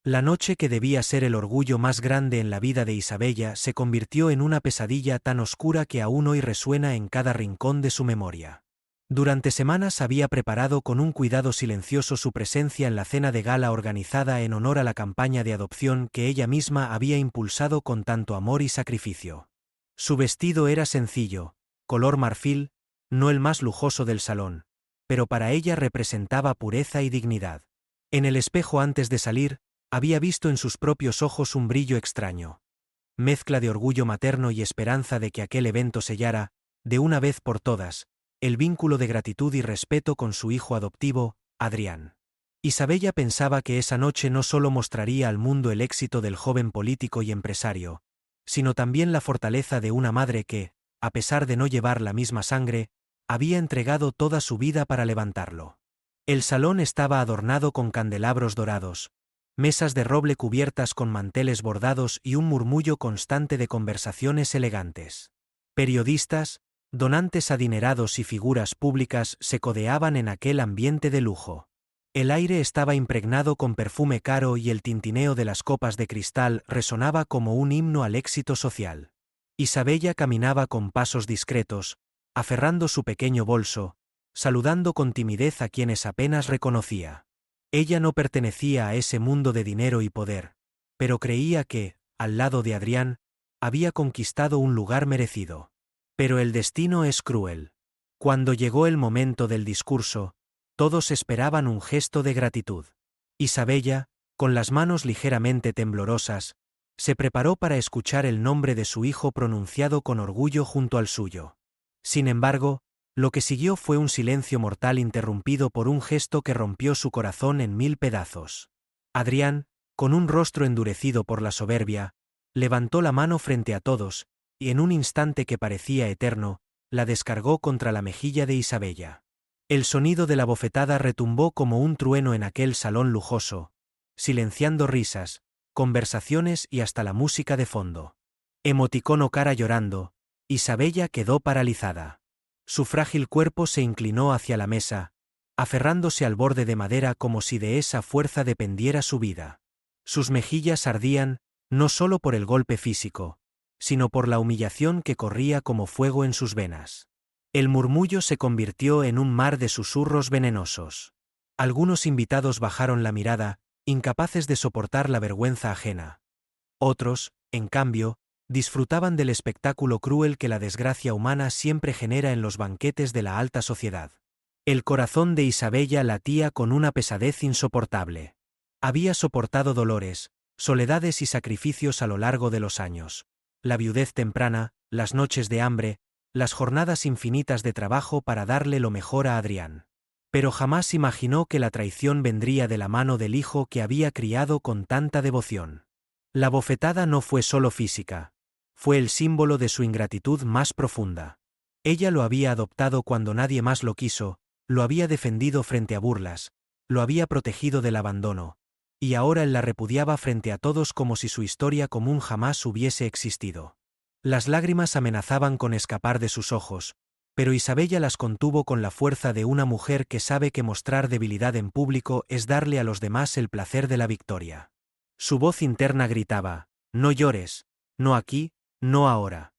La noche que debía ser el orgullo más grande en la vida de Isabella se convirtió en una pesadilla tan oscura que aún hoy resuena en cada rincón de su memoria. Durante semanas había preparado con un cuidado silencioso su presencia en la cena de gala organizada en honor a la campaña de adopción que ella misma había impulsado con tanto amor y sacrificio. Su vestido era sencillo, color marfil, no el más lujoso del salón, pero para ella representaba pureza y dignidad. En el espejo antes de salir, había visto en sus propios ojos un brillo extraño. Mezcla de orgullo materno y esperanza de que aquel evento sellara, de una vez por todas, el vínculo de gratitud y respeto con su hijo adoptivo, Adrián. Isabella pensaba que esa noche no solo mostraría al mundo el éxito del joven político y empresario, sino también la fortaleza de una madre que, a pesar de no llevar la misma sangre, había entregado toda su vida para levantarlo. El salón estaba adornado con candelabros dorados, mesas de roble cubiertas con manteles bordados y un murmullo constante de conversaciones elegantes. Periodistas, donantes adinerados y figuras públicas se codeaban en aquel ambiente de lujo. El aire estaba impregnado con perfume caro y el tintineo de las copas de cristal resonaba como un himno al éxito social. Isabella caminaba con pasos discretos, aferrando su pequeño bolso, saludando con timidez a quienes apenas reconocía. Ella no pertenecía a ese mundo de dinero y poder, pero creía que, al lado de Adrián, había conquistado un lugar merecido. Pero el destino es cruel. Cuando llegó el momento del discurso, todos esperaban un gesto de gratitud. Isabella, con las manos ligeramente temblorosas, se preparó para escuchar el nombre de su hijo pronunciado con orgullo junto al suyo. Sin embargo, lo que siguió fue un silencio mortal interrumpido por un gesto que rompió su corazón en 1000 pedazos. Adrián, con un rostro endurecido por la soberbia, levantó la mano frente a todos, y en un instante que parecía eterno, la descargó contra la mejilla de Isabella. El sonido de la bofetada retumbó como un trueno en aquel salón lujoso, silenciando risas, conversaciones y hasta la música de fondo. Emoticono cara llorando, Isabella quedó paralizada. Su frágil cuerpo se inclinó hacia la mesa, aferrándose al borde de madera como si de esa fuerza dependiera su vida. Sus mejillas ardían, no solo por el golpe físico, sino por la humillación que corría como fuego en sus venas. El murmullo se convirtió en un mar de susurros venenosos. Algunos invitados bajaron la mirada, incapaces de soportar la vergüenza ajena. Otros, en cambio, disfrutaban del espectáculo cruel que la desgracia humana siempre genera en los banquetes de la alta sociedad. El corazón de Isabella latía con una pesadez insoportable. Había soportado dolores, soledades y sacrificios a lo largo de los años. La viudez temprana, las noches de hambre, las jornadas infinitas de trabajo para darle lo mejor a Adrián. Pero jamás imaginó que la traición vendría de la mano del hijo que había criado con tanta devoción. La bofetada no fue solo física, fue el símbolo de su ingratitud más profunda. Ella lo había adoptado cuando nadie más lo quiso, lo había defendido frente a burlas, lo había protegido del abandono, y ahora él la repudiaba frente a todos como si su historia común jamás hubiese existido. Las lágrimas amenazaban con escapar de sus ojos, pero Isabella las contuvo con la fuerza de una mujer que sabe que mostrar debilidad en público es darle a los demás el placer de la victoria. Su voz interna gritaba: «No llores, no aquí, no ahora».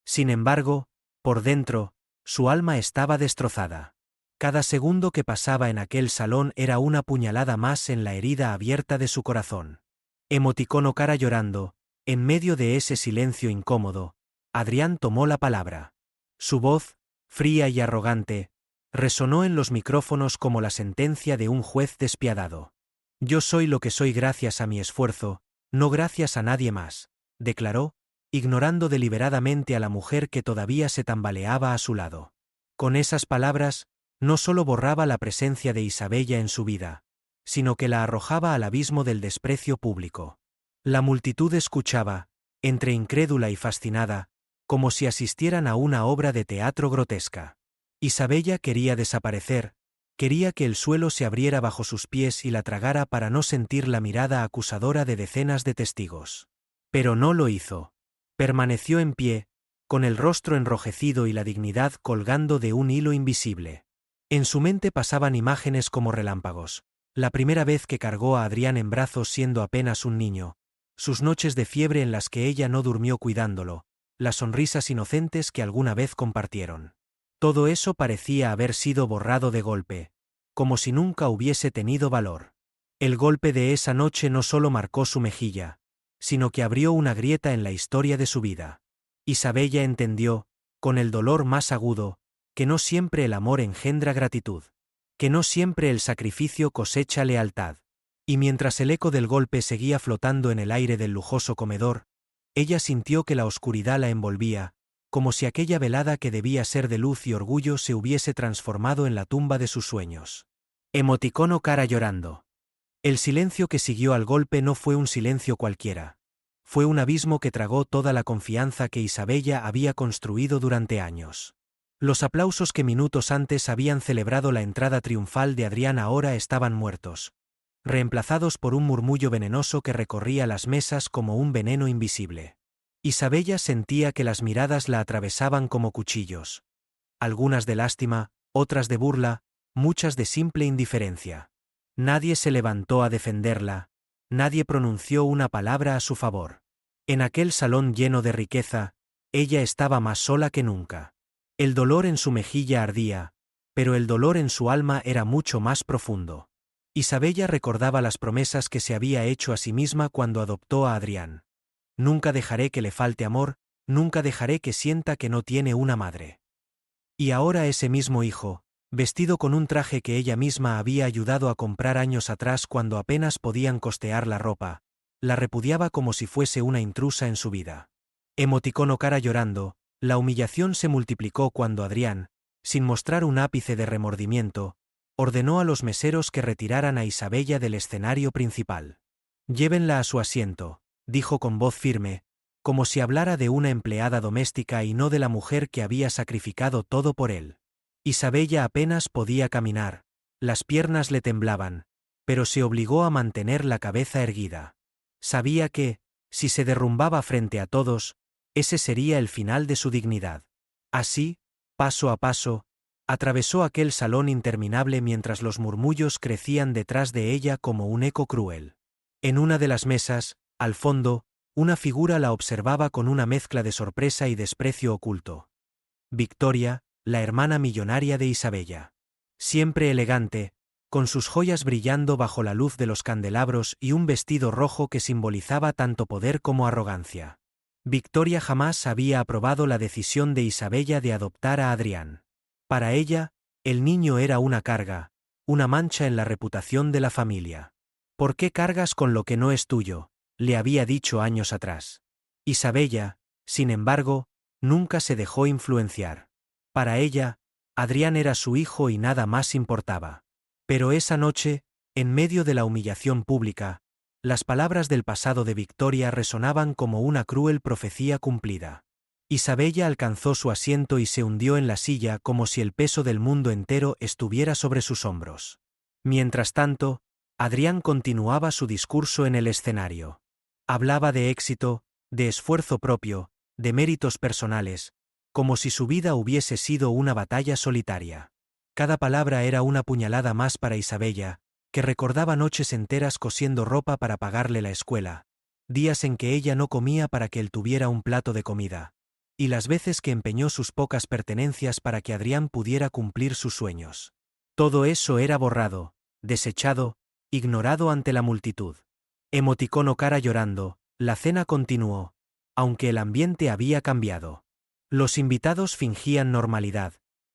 Sin embargo, por dentro, su alma estaba destrozada. Cada segundo que pasaba en aquel salón era una puñalada más en la herida abierta de su corazón. Emoticono cara llorando, en medio de ese silencio incómodo, Adrián tomó la palabra. Su voz, fría y arrogante, resonó en los micrófonos como la sentencia de un juez despiadado. «Yo soy lo que soy gracias a mi esfuerzo, no gracias a nadie más», declaró, ignorando deliberadamente a la mujer que todavía se tambaleaba a su lado. Con esas palabras, no solo borraba la presencia de Isabella en su vida, sino que la arrojaba al abismo del desprecio público. La multitud escuchaba, entre incrédula y fascinada, como si asistieran a una obra de teatro grotesca. Isabella quería desaparecer, quería que el suelo se abriera bajo sus pies y la tragara para no sentir la mirada acusadora de decenas de testigos. Pero no lo hizo. Permaneció en pie, con el rostro enrojecido y la dignidad colgando de un hilo invisible. En su mente pasaban imágenes como relámpagos: La primera vez que cargó a Adrián en brazos siendo apenas un niño, sus noches de fiebre en las que ella no durmió cuidándolo, las sonrisas inocentes que alguna vez compartieron. Todo eso parecía haber sido borrado de golpe, como si nunca hubiese tenido valor. El golpe de esa noche no solo marcó su mejilla, sino que abrió una grieta en la historia de su vida. Isabella entendió, con el dolor más agudo, que no siempre el amor engendra gratitud, que no siempre el sacrificio cosecha lealtad. Y mientras el eco del golpe seguía flotando en el aire del lujoso comedor, ella sintió que la oscuridad la envolvía, como si aquella velada que debía ser de luz y orgullo se hubiese transformado en la tumba de sus sueños. Emoticono cara llorando. El silencio que siguió al golpe no fue un silencio cualquiera. Fue un abismo que tragó toda la confianza que Isabella había construido durante años. Los aplausos que minutos antes habían celebrado la entrada triunfal de Adrián ahora estaban muertos, reemplazados por un murmullo venenoso que recorría las mesas como un veneno invisible. Isabella sentía que las miradas la atravesaban como cuchillos. Algunas de lástima, otras de burla, muchas de simple indiferencia. Nadie se levantó a defenderla, nadie pronunció una palabra a su favor. En aquel salón lleno de riqueza, ella estaba más sola que nunca. El dolor en su mejilla ardía, pero el dolor en su alma era mucho más profundo. Isabella recordaba las promesas que se había hecho a sí misma cuando adoptó a Adrián. Nunca dejaré que le falte amor, nunca dejaré que sienta que no tiene una madre. Y ahora ese mismo hijo, vestido con un traje que ella misma había ayudado a comprar años atrás cuando apenas podían costear la ropa, la repudiaba como si fuese una intrusa en su vida. Emoticono cara llorando, la humillación se multiplicó cuando Adrián, sin mostrar un ápice de remordimiento, ordenó a los meseros que retiraran a Isabella del escenario principal. Llévenla a su asiento, dijo con voz firme, como si hablara de una empleada doméstica y no de la mujer que había sacrificado todo por él. Isabella apenas podía caminar, las piernas le temblaban, pero se obligó a mantener la cabeza erguida. Sabía que, si se derrumbaba frente a todos, ese sería el final de su dignidad. Así, paso a paso, atravesó aquel salón interminable mientras los murmullos crecían detrás de ella como un eco cruel. En una de las mesas, al fondo, una figura la observaba con una mezcla de sorpresa y desprecio oculto. Victoria, la hermana millonaria de Isabella. Siempre elegante, con sus joyas brillando bajo la luz de los candelabros y un vestido rojo que simbolizaba tanto poder como arrogancia. Victoria jamás había aprobado la decisión de Isabella de adoptar a Adrián. Para ella, el niño era una carga, una mancha en la reputación de la familia. ¿Por qué cargas con lo que no es tuyo?, le había dicho años atrás. Isabella, sin embargo, nunca se dejó influenciar. Para ella, Adrián era su hijo y nada más importaba. Pero esa noche, en medio de la humillación pública, las palabras del pasado de Victoria resonaban como una cruel profecía cumplida. Isabella alcanzó su asiento y se hundió en la silla como si el peso del mundo entero estuviera sobre sus hombros. Mientras tanto, Adrián continuaba su discurso en el escenario. Hablaba de éxito, de esfuerzo propio, de méritos personales, como si su vida hubiese sido una batalla solitaria. Cada palabra era una puñalada más para Isabella, que recordaba noches enteras cosiendo ropa para pagarle la escuela, días en que ella no comía para que él tuviera un plato de comida, y las veces que empeñó sus pocas pertenencias para que Adrián pudiera cumplir sus sueños. Todo eso era borrado, desechado, ignorado ante la multitud. Emoticono cara llorando, la cena continuó, aunque el ambiente había cambiado. Los invitados fingían normalidad,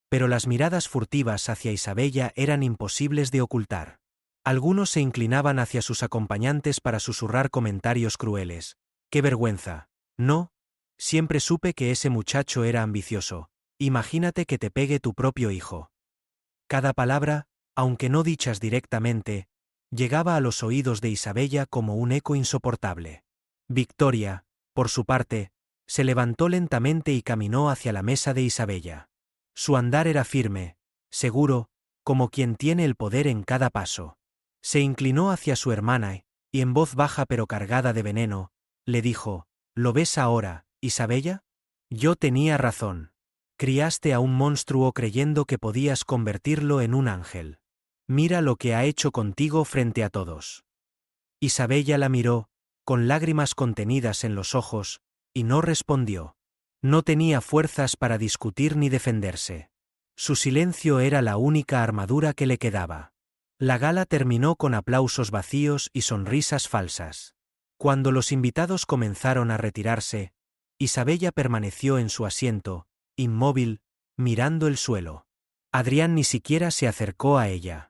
pero las miradas furtivas hacia Isabella eran imposibles de ocultar. Algunos se inclinaban hacia sus acompañantes para susurrar comentarios crueles. ¡Qué vergüenza! No, siempre supe que ese muchacho era ambicioso. Imagínate que te pegue tu propio hijo. Cada palabra, aunque no dichas directamente, llegaba a los oídos de Isabella como un eco insoportable. Victoria, por su parte, se levantó lentamente y caminó hacia la mesa de Isabella. Su andar era firme, seguro, como quien tiene el poder en cada paso. Se inclinó hacia su hermana y en voz baja pero cargada de veneno, le dijo: ¿Lo ves ahora, Isabella? Yo tenía razón. Criaste a un monstruo creyendo que podías convertirlo en un ángel. Mira lo que ha hecho contigo frente a todos. Isabella la miró, con lágrimas contenidas en los ojos, y no respondió. No tenía fuerzas para discutir ni defenderse. Su silencio era la única armadura que le quedaba. La gala terminó con aplausos vacíos y sonrisas falsas. Cuando los invitados comenzaron a retirarse, Isabella permaneció en su asiento, inmóvil, mirando el suelo. Adrián ni siquiera se acercó a ella.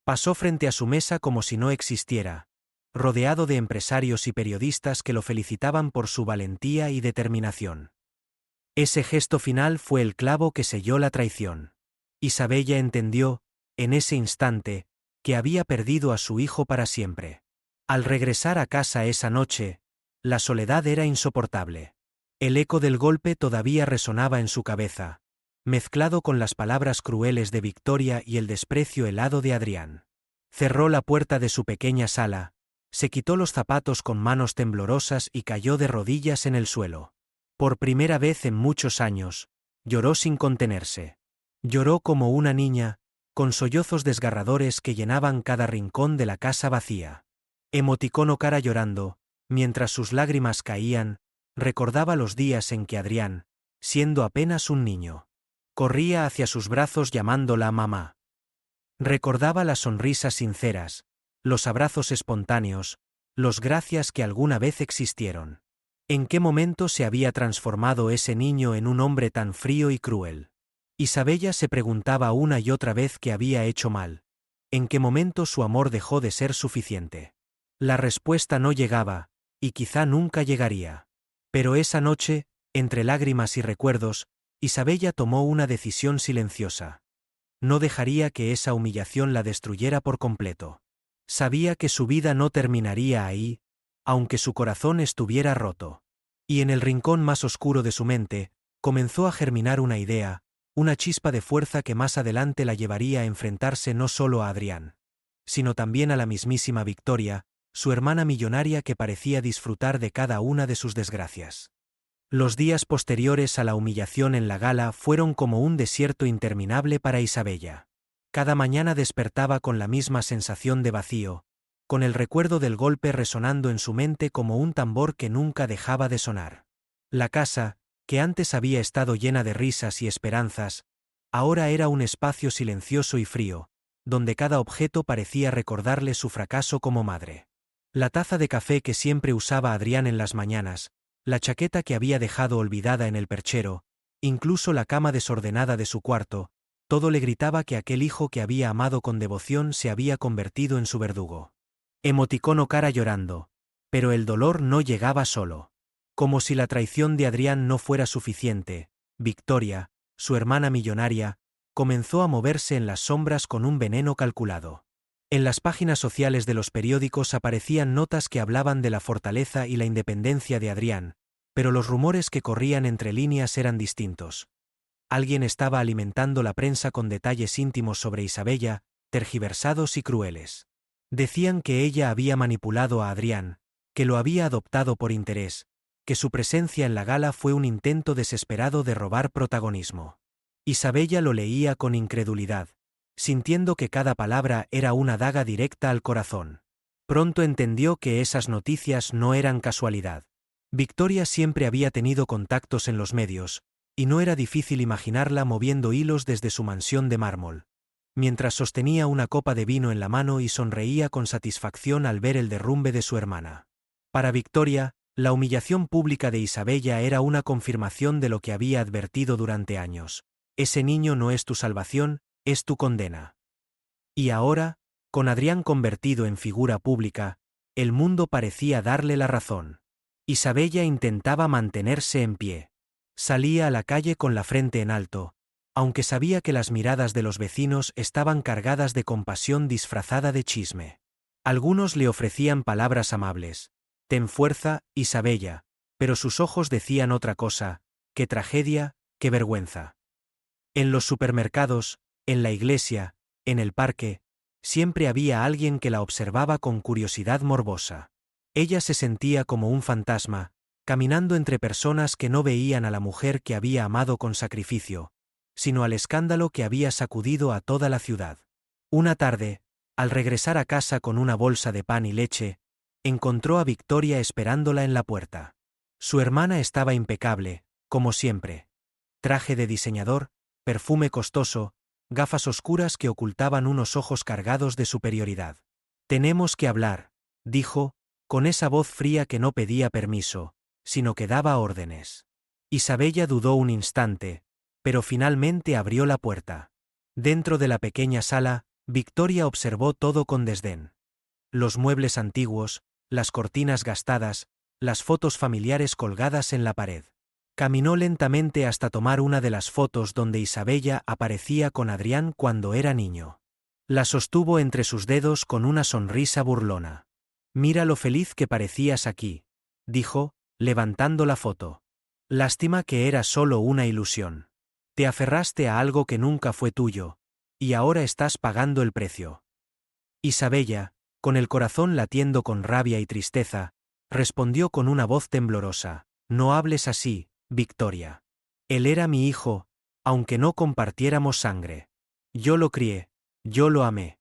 Pasó frente a su mesa como si no existiera, rodeado de empresarios y periodistas que lo felicitaban por su valentía y determinación. Ese gesto final fue el clavo que selló la traición. Isabella entendió, en ese instante, que había perdido a su hijo para siempre. Al regresar a casa esa noche, la soledad era insoportable. El eco del golpe todavía resonaba en su cabeza, mezclado con las palabras crueles de Victoria y el desprecio helado de Adrián. Cerró la puerta de su pequeña sala, se quitó los zapatos con manos temblorosas y cayó de rodillas en el suelo. Por primera vez en muchos años, lloró sin contenerse. Lloró como una niña, con sollozos desgarradores que llenaban cada rincón de la casa vacía. Emoticono cara llorando, mientras sus lágrimas caían, recordaba los días en que Adrián, siendo apenas un niño, corría hacia sus brazos llamándola mamá. Recordaba las sonrisas sinceras, los abrazos espontáneos, los gracias que alguna vez existieron. ¿En qué momento se había transformado ese niño en un hombre tan frío y cruel? Isabella se preguntaba una y otra vez qué había hecho mal. ¿En qué momento su amor dejó de ser suficiente? La respuesta no llegaba, y quizá nunca llegaría. Pero esa noche, entre lágrimas y recuerdos, Isabella tomó una decisión silenciosa. No dejaría que esa humillación la destruyera por completo. Sabía que su vida no terminaría ahí, aunque su corazón estuviera roto. Y en el rincón más oscuro de su mente, comenzó a germinar una idea, una chispa de fuerza que más adelante la llevaría a enfrentarse no solo a Adrián, sino también a la mismísima Victoria, su hermana millonaria que parecía disfrutar de cada una de sus desgracias. Los días posteriores a la humillación en la gala fueron como un desierto interminable para Isabella. Cada mañana despertaba con la misma sensación de vacío, con el recuerdo del golpe resonando en su mente como un tambor que nunca dejaba de sonar. La casa, que antes había estado llena de risas y esperanzas, ahora era un espacio silencioso y frío, donde cada objeto parecía recordarle su fracaso como madre. La taza de café que siempre usaba Adrián en las mañanas, la chaqueta que había dejado olvidada en el perchero, incluso la cama desordenada de su cuarto, todo le gritaba que aquel hijo que había amado con devoción se había convertido en su verdugo. Emoticono cara llorando. Pero el dolor no llegaba solo. Como si la traición de Adrián no fuera suficiente, Victoria, su hermana millonaria, comenzó a moverse en las sombras con un veneno calculado. En las páginas sociales de los periódicos aparecían notas que hablaban de la fortaleza y la independencia de Adrián, pero los rumores que corrían entre líneas eran distintos. Alguien estaba alimentando la prensa con detalles íntimos sobre Isabella, tergiversados y crueles. Decían que ella había manipulado a Adrián, que lo había adoptado por interés, que su presencia en la gala fue un intento desesperado de robar protagonismo. Isabella lo leía con incredulidad, sintiendo que cada palabra era una daga directa al corazón. Pronto entendió que esas noticias no eran casualidad. Victoria siempre había tenido contactos en los medios, y no era difícil imaginarla moviendo hilos desde su mansión de mármol, mientras sostenía una copa de vino en la mano y sonreía con satisfacción al ver el derrumbe de su hermana. Para Victoria, la humillación pública de Isabella era una confirmación de lo que había advertido durante años. Ese niño no es tu salvación, es tu condena. Y ahora, con Adrián convertido en figura pública, el mundo parecía darle la razón. Isabella intentaba mantenerse en pie. Salía a la calle con la frente en alto, aunque sabía que las miradas de los vecinos estaban cargadas de compasión disfrazada de chisme. Algunos le ofrecían palabras amables. Ten fuerza, Isabella, pero sus ojos decían otra cosa, qué tragedia, qué vergüenza. En los supermercados, en la iglesia, en el parque, siempre había alguien que la observaba con curiosidad morbosa. Ella se sentía como un fantasma, caminando entre personas que no veían a la mujer que había amado con sacrificio, sino al escándalo que había sacudido a toda la ciudad. Una tarde, Al regresar a casa con una bolsa de pan y leche, encontró a Victoria esperándola en la puerta. Su hermana estaba impecable, como siempre. Traje de diseñador, perfume costoso, gafas oscuras que ocultaban unos ojos cargados de superioridad. «Tenemos que hablar», dijo, con esa voz fría que no pedía permiso, sino que daba órdenes. Isabella dudó un instante, pero finalmente abrió la puerta. Dentro de la pequeña sala, Victoria observó todo con desdén. Los muebles antiguos, las cortinas gastadas, las fotos familiares colgadas en la pared. Caminó lentamente hasta tomar una de las fotos donde Isabella aparecía con Adrián cuando era niño. La sostuvo entre sus dedos con una sonrisa burlona. «Mira lo feliz que parecías aquí», dijo, levantando la foto. «Lástima que era solo una ilusión. Te aferraste a algo que nunca fue tuyo, y ahora estás pagando el precio». Isabella, con el corazón latiendo con rabia y tristeza, respondió con una voz temblorosa: «No hables así, Victoria. Él era mi hijo, aunque no compartiéramos sangre. Yo lo crié, yo lo amé».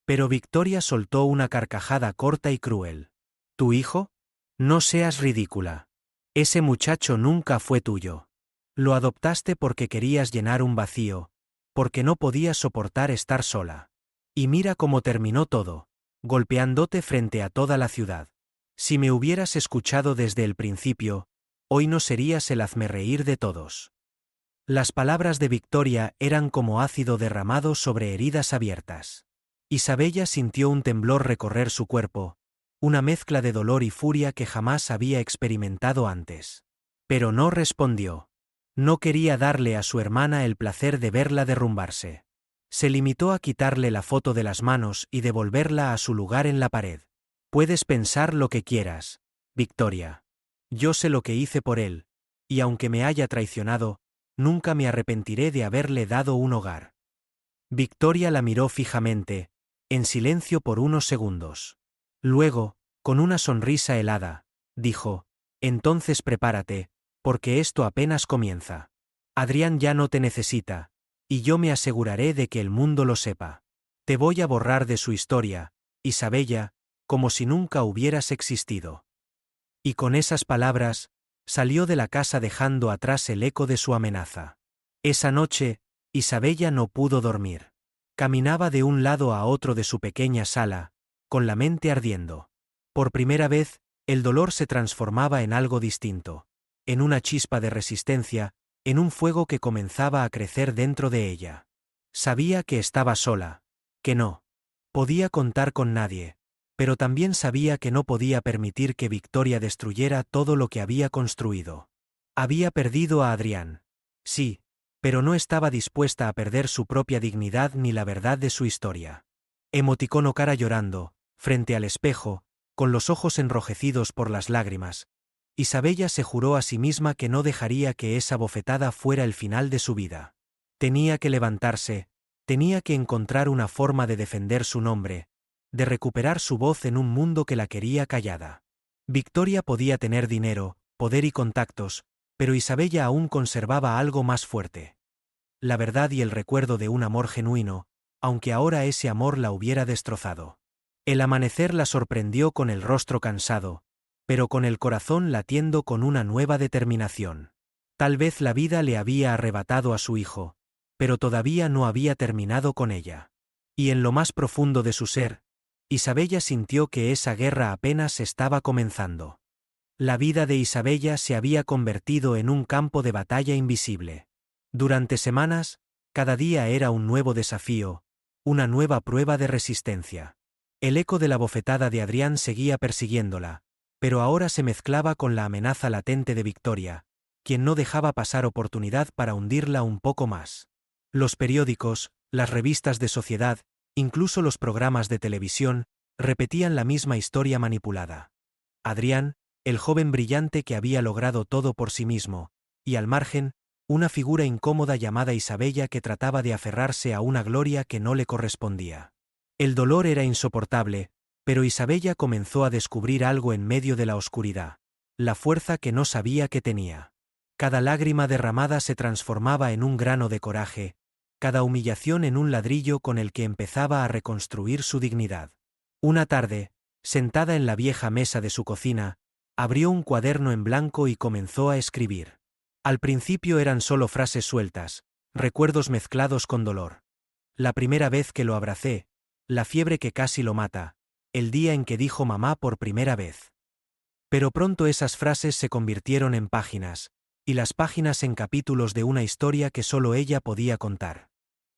Pero Victoria soltó una carcajada corta y cruel. «¿Tu hijo? No seas ridícula. Ese muchacho nunca fue tuyo. Lo adoptaste porque querías llenar un vacío, porque no podías soportar estar sola. Y mira cómo terminó todo, golpeándote frente a toda la ciudad. Si me hubieras escuchado desde el principio, hoy no serías el hazmerreír de todos». Las palabras de Victoria eran como ácido derramado sobre heridas abiertas. Isabella sintió un temblor recorrer su cuerpo, una mezcla de dolor y furia que jamás había experimentado antes. Pero no respondió. No quería darle a su hermana el placer de verla derrumbarse. Se limitó a quitarle la foto de las manos y devolverla a su lugar en la pared. «Puedes pensar lo que quieras, Victoria. Yo sé lo que hice por él, y aunque me haya traicionado, nunca me arrepentiré de haberle dado un hogar». Victoria la miró fijamente, en silencio por unos segundos. Luego, con una sonrisa helada, dijo: «Entonces prepárate, porque esto apenas comienza. Adrián ya no te necesita, y yo me aseguraré de que el mundo lo sepa. Te voy a borrar de su historia, Isabella, como si nunca hubieras existido». Y con esas palabras, salió de la casa dejando atrás el eco de su amenaza. Esa noche, Isabella no pudo dormir. Caminaba de un lado a otro de su pequeña sala, con la mente ardiendo. Por primera vez, el dolor se transformaba en algo distinto, en una chispa de resistencia, en un fuego que comenzaba a crecer dentro de ella. Sabía que estaba sola, que no podía contar con nadie, pero también sabía que no podía permitir que Victoria destruyera todo lo que había construido. Había perdido a Adrián. Sí, pero no estaba dispuesta a perder su propia dignidad ni la verdad de su historia. Emoticono cara llorando, frente al espejo, con los ojos enrojecidos por las lágrimas. Isabella se juró a sí misma que no dejaría que esa bofetada fuera el final de su vida. Tenía que levantarse, tenía que encontrar una forma de defender su nombre, de recuperar su voz en un mundo que la quería callada. Victoria podía tener dinero, poder y contactos, pero Isabella aún conservaba algo más fuerte. La verdad y el recuerdo de un amor genuino, aunque ahora ese amor la hubiera destrozado. El amanecer la sorprendió con el rostro cansado, pero con el corazón latiendo con una nueva determinación. Tal vez la vida le había arrebatado a su hijo, pero todavía no había terminado con ella. Y en lo más profundo de su ser, Isabella sintió que esa guerra apenas estaba comenzando. La vida de Isabella se había convertido en un campo de batalla invisible. Durante semanas, cada día era un nuevo desafío, una nueva prueba de resistencia. El eco de la bofetada de Adrián seguía persiguiéndola, pero ahora se mezclaba con la amenaza latente de Victoria, quien no dejaba pasar oportunidad para hundirla un poco más. Los periódicos, las revistas de sociedad, incluso los programas de televisión, repetían la misma historia manipulada. Adrián, el joven brillante que había logrado todo por sí mismo, y al margen, una figura incómoda llamada Isabella que trataba de aferrarse a una gloria que no le correspondía. El dolor era insoportable, pero Isabella comenzó a descubrir algo en medio de la oscuridad, la fuerza que no sabía que tenía. Cada lágrima derramada se transformaba en un grano de coraje, cada humillación en un ladrillo con el que empezaba a reconstruir su dignidad. Una tarde, sentada en la vieja mesa de su cocina, abrió un cuaderno en blanco y comenzó a escribir. Al principio eran solo frases sueltas, recuerdos mezclados con dolor. La primera vez que lo abracé, la fiebre que casi lo mata, el día en que dijo mamá por primera vez. Pero pronto esas frases se convirtieron en páginas, y las páginas en capítulos de una historia que solo ella podía contar.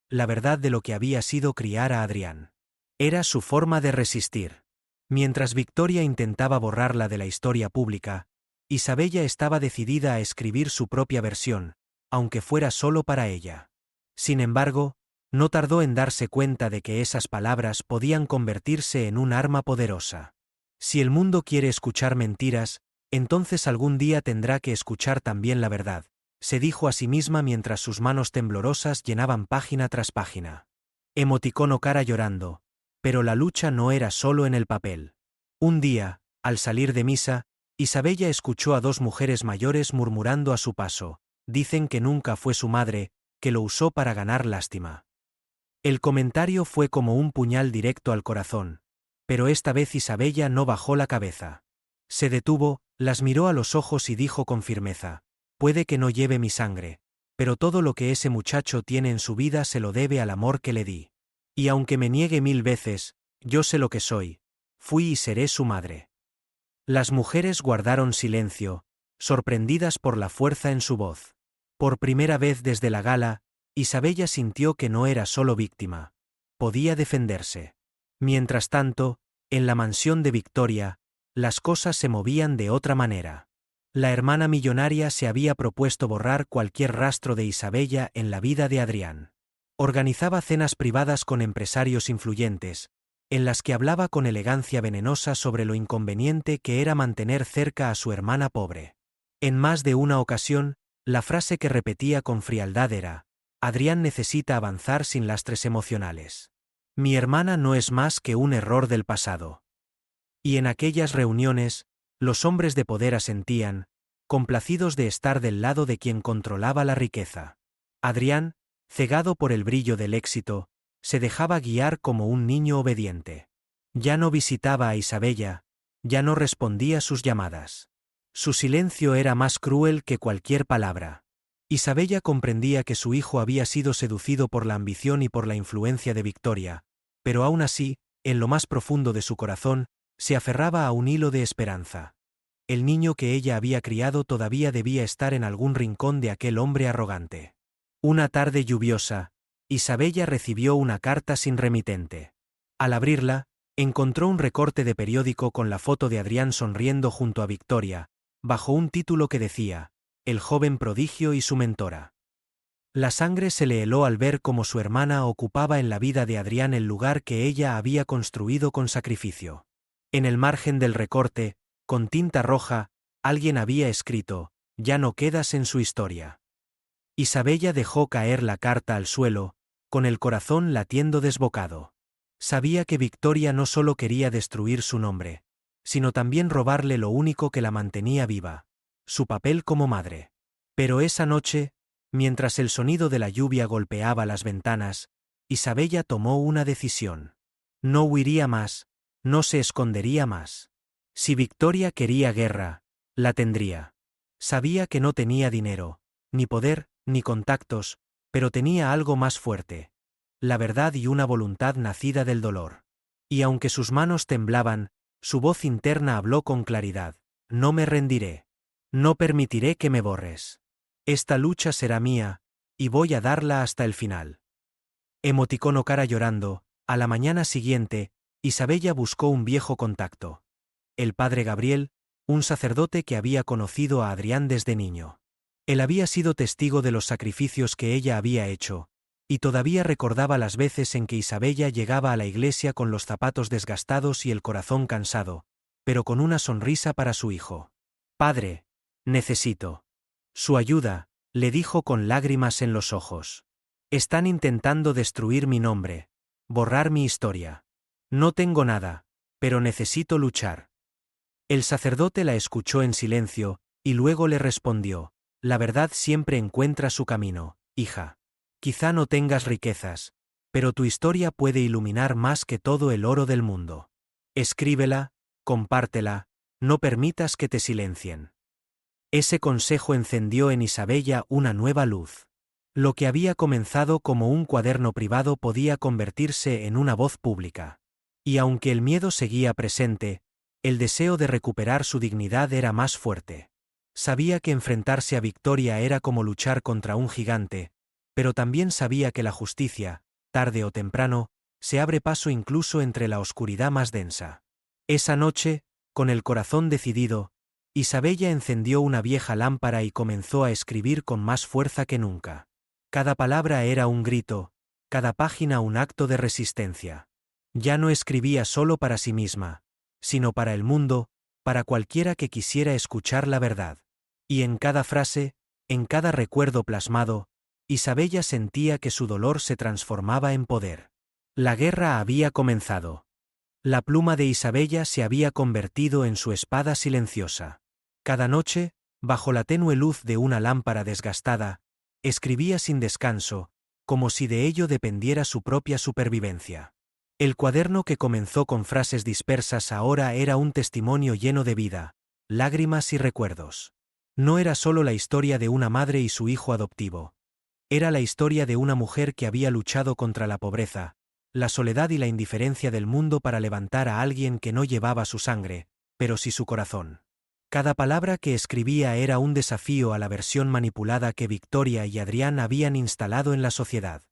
La verdad de lo que había sido criar a Adrián. Era su forma de resistir. Mientras Victoria intentaba borrarla de la historia pública, Isabella estaba decidida a escribir su propia versión, aunque fuera solo para ella. Sin embargo, no tardó en darse cuenta de que esas palabras podían convertirse en un arma poderosa. Si el mundo quiere escuchar mentiras, entonces algún día tendrá que escuchar también la verdad, se dijo a sí misma mientras sus manos temblorosas llenaban página tras página. Emoticono cara llorando. Pero la lucha no era solo en el papel. Un día, al salir de misa, Isabella escuchó a dos mujeres mayores murmurando a su paso: dicen que nunca fue su madre, que lo usó para ganar lástima. El comentario fue como un puñal directo al corazón, pero esta vez Isabella no bajó la cabeza. Se detuvo, las miró a los ojos y dijo con firmeza: puede que no lleve mi sangre, pero todo lo que ese muchacho tiene en su vida se lo debe al amor que le di. Y aunque me niegue 1000 veces, yo sé lo que soy. Fui y seré su madre. Las mujeres guardaron silencio, sorprendidas por la fuerza en su voz. Por primera vez desde la gala, Isabella sintió que no era solo víctima. Podía defenderse. Mientras tanto, en la mansión de Victoria, las cosas se movían de otra manera. La hermana millonaria se había propuesto borrar cualquier rastro de Isabella en la vida de Adrián. Organizaba cenas privadas con empresarios influyentes, en las que hablaba con elegancia venenosa sobre lo inconveniente que era mantener cerca a su hermana pobre. En más de una ocasión, la frase que repetía con frialdad era: Adrián necesita avanzar sin lastres emocionales. Mi hermana no es más que un error del pasado. Y en aquellas reuniones, los hombres de poder asentían, complacidos de estar del lado de quien controlaba la riqueza. Adrián, cegado por el brillo del éxito, se dejaba guiar como un niño obediente. Ya no visitaba a Isabella, ya no respondía sus llamadas. Su silencio era más cruel que cualquier palabra. Isabella comprendía que su hijo había sido seducido por la ambición y por la influencia de Victoria, pero aún así, en lo más profundo de su corazón, se aferraba a un hilo de esperanza. El niño que ella había criado todavía debía estar en algún rincón de aquel hombre arrogante. Una tarde lluviosa, Isabella recibió una carta sin remitente. Al abrirla, encontró un recorte de periódico con la foto de Adrián sonriendo junto a Victoria, bajo un título que decía: El joven prodigio y su mentora. La sangre se le heló al ver cómo su hermana ocupaba en la vida de Adrián el lugar que ella había construido con sacrificio. En el margen del recorte, con tinta roja, alguien había escrito: Ya no quedas en su historia. Isabella dejó caer la carta al suelo, con el corazón latiendo desbocado. Sabía que Victoria no solo quería destruir su nombre, sino también robarle lo único que la mantenía viva: su papel como madre. Pero esa noche, mientras el sonido de la lluvia golpeaba las ventanas, Isabella tomó una decisión. No huiría más, no se escondería más. Si Victoria quería guerra, la tendría. Sabía que no tenía dinero, ni poder, ni contactos, pero tenía algo más fuerte: la verdad y una voluntad nacida del dolor. Y aunque sus manos temblaban, su voz interna habló con claridad: No me rendiré. No permitiré que me borres. Esta lucha será mía, y voy a darla hasta el final. Emoticono cara llorando. A la mañana siguiente, Isabella buscó un viejo contacto. El padre Gabriel, un sacerdote que había conocido a Adrián desde niño. Él había sido testigo de los sacrificios que ella había hecho, y todavía recordaba las veces en que Isabella llegaba a la iglesia con los zapatos desgastados y el corazón cansado, pero con una sonrisa para su hijo. Padre, necesito su ayuda, le dijo con lágrimas en los ojos. Están intentando destruir mi nombre, borrar mi historia. No tengo nada, pero necesito luchar. El sacerdote la escuchó en silencio, y luego le respondió: La verdad siempre encuentra su camino, hija. Quizá no tengas riquezas, pero tu historia puede iluminar más que todo el oro del mundo. Escríbela, compártela, no permitas que te silencien. Ese consejo encendió en Isabella una nueva luz. Lo que había comenzado como un cuaderno privado podía convertirse en una voz pública. Y aunque el miedo seguía presente, el deseo de recuperar su dignidad era más fuerte. Sabía que enfrentarse a Victoria era como luchar contra un gigante, pero también sabía que la justicia, tarde o temprano, se abre paso incluso entre la oscuridad más densa. Esa noche, con el corazón decidido, Isabella encendió una vieja lámpara y comenzó a escribir con más fuerza que nunca. Cada palabra era un grito, cada página un acto de resistencia. Ya no escribía solo para sí misma, sino para el mundo, para cualquiera que quisiera escuchar la verdad. Y en cada frase, en cada recuerdo plasmado, Isabella sentía que su dolor se transformaba en poder. La guerra había comenzado. La pluma de Isabella se había convertido en su espada silenciosa. Cada noche, bajo la tenue luz de una lámpara desgastada, escribía sin descanso, como si de ello dependiera su propia supervivencia. El cuaderno que comenzó con frases dispersas ahora era un testimonio lleno de vida, lágrimas y recuerdos. No era solo la historia de una madre y su hijo adoptivo. Era la historia de una mujer que había luchado contra la pobreza, la soledad y la indiferencia del mundo para levantar a alguien que no llevaba su sangre, pero sí su corazón. Cada palabra que escribía era un desafío a la versión manipulada que Victoria y Adrián habían instalado en la sociedad.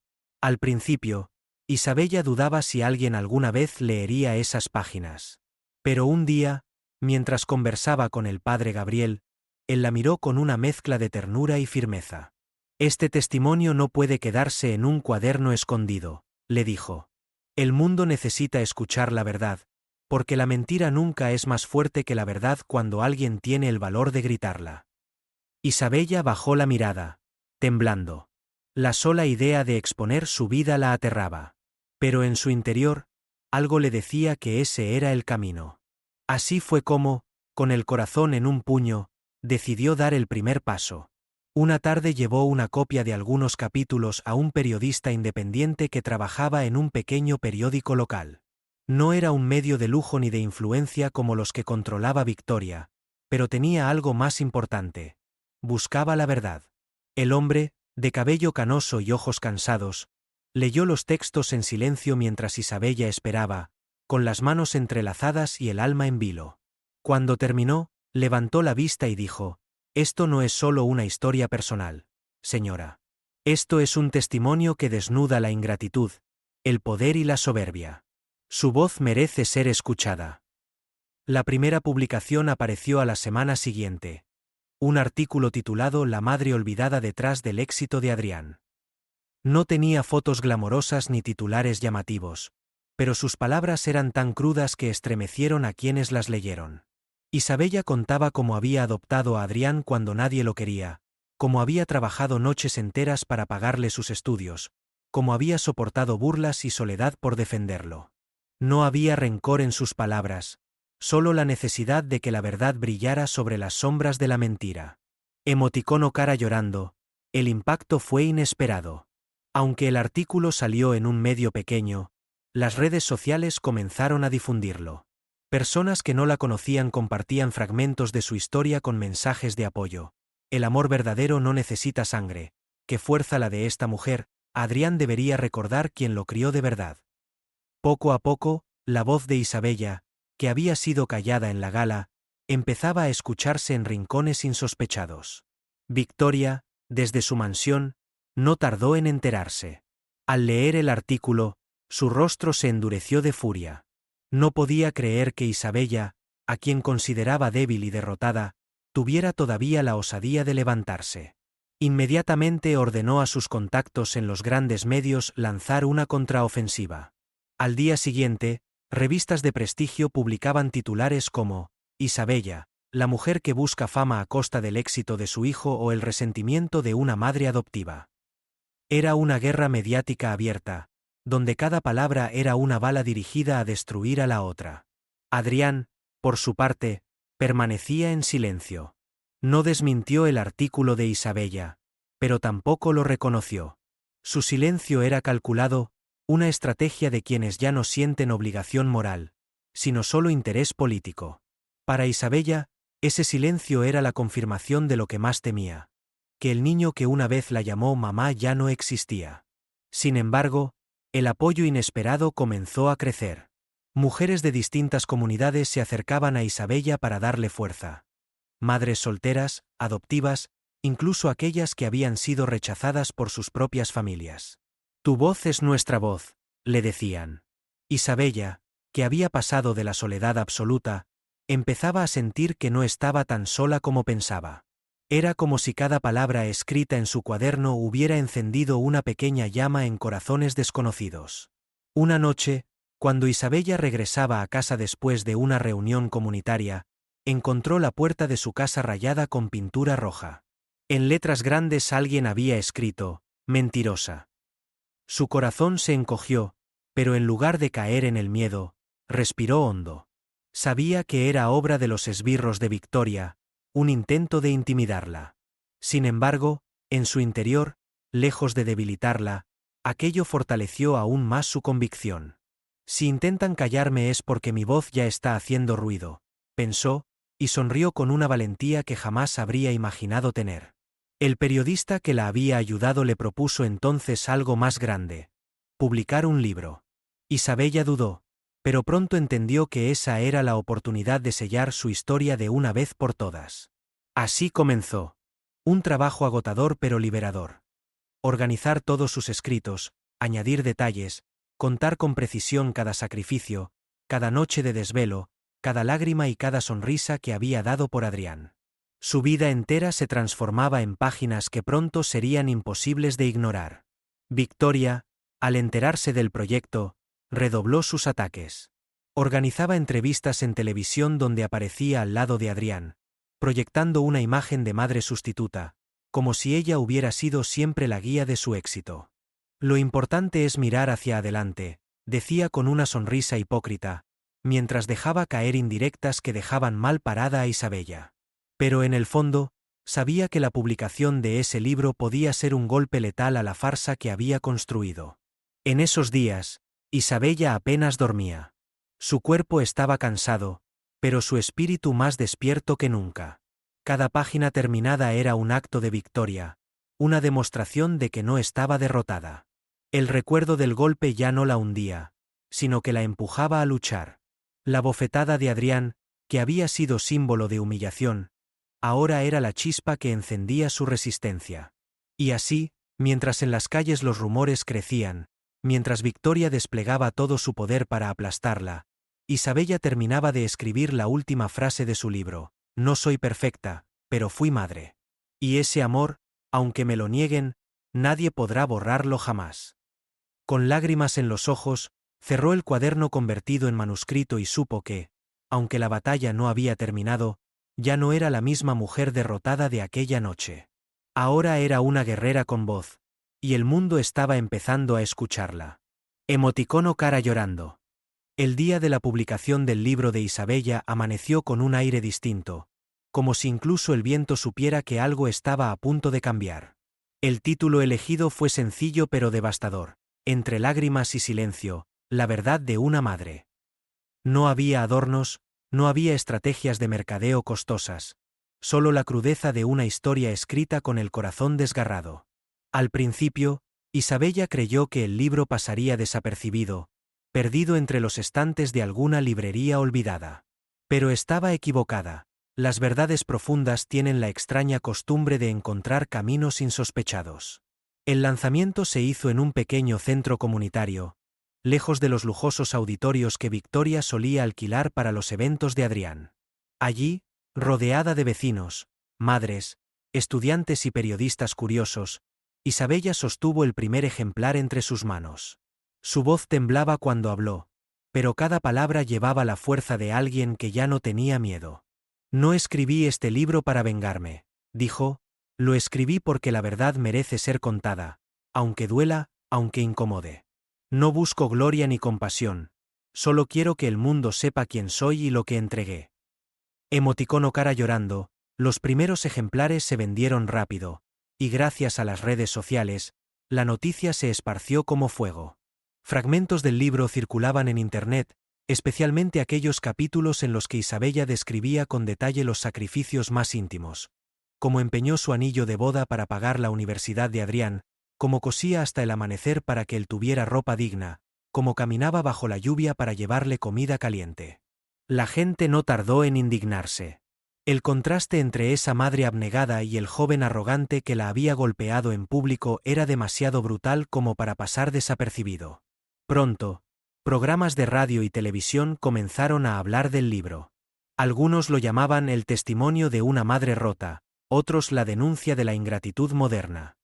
Al principio, Isabella dudaba si alguien alguna vez leería esas páginas. Pero un día, mientras conversaba con el padre Gabriel, él la miró con una mezcla de ternura y firmeza. «Este testimonio no puede quedarse en un cuaderno escondido», le dijo. «El mundo necesita escuchar la verdad, porque la mentira nunca es más fuerte que la verdad cuando alguien tiene el valor de gritarla». Isabella bajó la mirada, temblando. La sola idea de exponer su vida la aterraba. Pero en su interior, algo le decía que ese era el camino. Así fue como, con el corazón en un puño, decidió dar el primer paso. Una tarde llevó una copia de algunos capítulos a un periodista independiente que trabajaba en un pequeño periódico local. No era un medio de lujo ni de influencia como los que controlaba Victoria, pero tenía algo más importante. Buscaba la verdad. El hombre, de cabello canoso y ojos cansados, leyó los textos en silencio mientras Isabella esperaba, con las manos entrelazadas y el alma en vilo. Cuando terminó, levantó la vista y dijo: «Esto no es solo una historia personal, señora. Esto es un testimonio que desnuda la ingratitud, el poder y la soberbia. Su voz merece ser escuchada». La primera publicación apareció a la semana siguiente. Un artículo titulado «La madre olvidada detrás del éxito de Adrián». No tenía fotos glamorosas ni titulares llamativos, pero sus palabras eran tan crudas que estremecieron a quienes las leyeron. Isabella contaba cómo había adoptado a Adrián cuando nadie lo quería, cómo había trabajado noches enteras para pagarle sus estudios, cómo había soportado burlas y soledad por defenderlo. No había rencor en sus palabras, solo la necesidad de que la verdad brillara sobre las sombras de la mentira. Emoticono cara llorando, el impacto fue inesperado. Aunque el artículo salió en un medio pequeño, las redes sociales comenzaron a difundirlo. Personas que no la conocían compartían fragmentos de su historia con mensajes de apoyo. «El amor verdadero no necesita sangre. Qué fuerza la de esta mujer. Adrián debería recordar quién lo crió de verdad». Poco a poco, la voz de Isabella, que había sido callada en la gala, empezaba a escucharse en rincones insospechados. Victoria, desde su mansión, no tardó en enterarse. Al leer el artículo, su rostro se endureció de furia. No podía creer que Isabella, a quien consideraba débil y derrotada, tuviera todavía la osadía de levantarse. Inmediatamente ordenó a sus contactos en los grandes medios lanzar una contraofensiva. Al día siguiente, revistas de prestigio publicaban titulares como «Isabella, la mujer que busca fama a costa del éxito de su hijo o el resentimiento de una madre adoptiva». Era una guerra mediática abierta, donde cada palabra era una bala dirigida a destruir a la otra. Adrián, por su parte, permanecía en silencio. No desmintió el artículo de Isabella, pero tampoco lo reconoció. Su silencio era calculado, una estrategia de quienes ya no sienten obligación moral, sino solo interés político. Para Isabella, ese silencio era la confirmación de lo que más temía, que el niño que una vez la llamó mamá ya no existía. Sin embargo, el apoyo inesperado comenzó a crecer. Mujeres de distintas comunidades se acercaban a Isabella para darle fuerza. Madres solteras, adoptivas, incluso aquellas que habían sido rechazadas por sus propias familias. Tu voz es nuestra voz, le decían. Isabella, que había pasado de la soledad absoluta, empezaba a sentir que no estaba tan sola como pensaba. Era como si cada palabra escrita en su cuaderno hubiera encendido una pequeña llama en corazones desconocidos. Una noche, cuando Isabella regresaba a casa después de una reunión comunitaria, encontró la puerta de su casa rayada con pintura roja. En letras grandes alguien había escrito, mentirosa. Su corazón se encogió, pero en lugar de caer en el miedo, respiró hondo. Sabía que era obra de los esbirros de Victoria, un intento de intimidarla. Sin embargo, en su interior, lejos de debilitarla, aquello fortaleció aún más su convicción. Si intentan callarme es porque mi voz ya está haciendo ruido, pensó, y sonrió con una valentía que jamás habría imaginado tener. El periodista que la había ayudado le propuso entonces algo más grande: publicar un libro. Isabella dudó, pero pronto entendió que esa era la oportunidad de sellar su historia de una vez por todas. Así comenzó. Un trabajo agotador pero liberador. Organizar todos sus escritos, añadir detalles, contar con precisión cada sacrificio, cada noche de desvelo, cada lágrima y cada sonrisa que había dado por Adrián. Su vida entera se transformaba en páginas que pronto serían imposibles de ignorar. Victoria, al enterarse del proyecto, redobló sus ataques. Organizaba entrevistas en televisión donde aparecía al lado de Adrián, proyectando una imagen de madre sustituta, como si ella hubiera sido siempre la guía de su éxito. Lo importante es mirar hacia adelante, decía con una sonrisa hipócrita, mientras dejaba caer indirectas que dejaban mal parada a Isabella. Pero en el fondo, sabía que la publicación de ese libro podía ser un golpe letal a la farsa que había construido. En esos días, Isabella apenas dormía. Su cuerpo estaba cansado, pero su espíritu más despierto que nunca. Cada página terminada era un acto de victoria, una demostración de que no estaba derrotada. El recuerdo del golpe ya no la hundía, sino que la empujaba a luchar. La bofetada de Adrián, que había sido símbolo de humillación, ahora era la chispa que encendía su resistencia. Y así, mientras en las calles los rumores crecían, mientras Victoria desplegaba todo su poder para aplastarla, Isabella terminaba de escribir la última frase de su libro: no soy perfecta, pero fui madre. Y ese amor, aunque me lo nieguen, nadie podrá borrarlo jamás. Con lágrimas en los ojos, cerró el cuaderno convertido en manuscrito y supo que, aunque la batalla no había terminado, ya no era la misma mujer derrotada de aquella noche. Ahora era una guerrera con voz, y el mundo estaba empezando a escucharla. Emoticono cara llorando. El día de la publicación del libro de Isabella amaneció con un aire distinto, como si incluso el viento supiera que algo estaba a punto de cambiar. El título elegido fue sencillo pero devastador: entre lágrimas y silencio, la verdad de una madre. No había adornos, no había estrategias de mercadeo costosas, solo la crudeza de una historia escrita con el corazón desgarrado. Al principio, Isabella creyó que el libro pasaría desapercibido, perdido entre los estantes de alguna librería olvidada. Pero estaba equivocada. Las verdades profundas tienen la extraña costumbre de encontrar caminos insospechados. El lanzamiento se hizo en un pequeño centro comunitario, lejos de los lujosos auditorios que Victoria solía alquilar para los eventos de Adrián. Allí, rodeada de vecinos, madres, estudiantes y periodistas curiosos, Isabella sostuvo el primer ejemplar entre sus manos. Su voz temblaba cuando habló, pero cada palabra llevaba la fuerza de alguien que ya no tenía miedo. No escribí este libro para vengarme, dijo, lo escribí porque la verdad merece ser contada, aunque duela, aunque incomode. No busco gloria ni compasión, solo quiero que el mundo sepa quién soy y lo que entregué. Emoticono cara llorando. Los primeros ejemplares se vendieron rápido, y gracias a las redes sociales, la noticia se esparció como fuego. Fragmentos del libro circulaban en Internet, especialmente aquellos capítulos en los que Isabella describía con detalle los sacrificios más íntimos. Cómo empeñó su anillo de boda para pagar la universidad de Adrián, cómo cosía hasta el amanecer para que él tuviera ropa digna, cómo caminaba bajo la lluvia para llevarle comida caliente. La gente no tardó en indignarse. El contraste entre esa madre abnegada y el joven arrogante que la había golpeado en público era demasiado brutal como para pasar desapercibido. Pronto, programas de radio y televisión comenzaron a hablar del libro. Algunos lo llamaban el testimonio de una madre rota, otros la denuncia de la ingratitud moderna.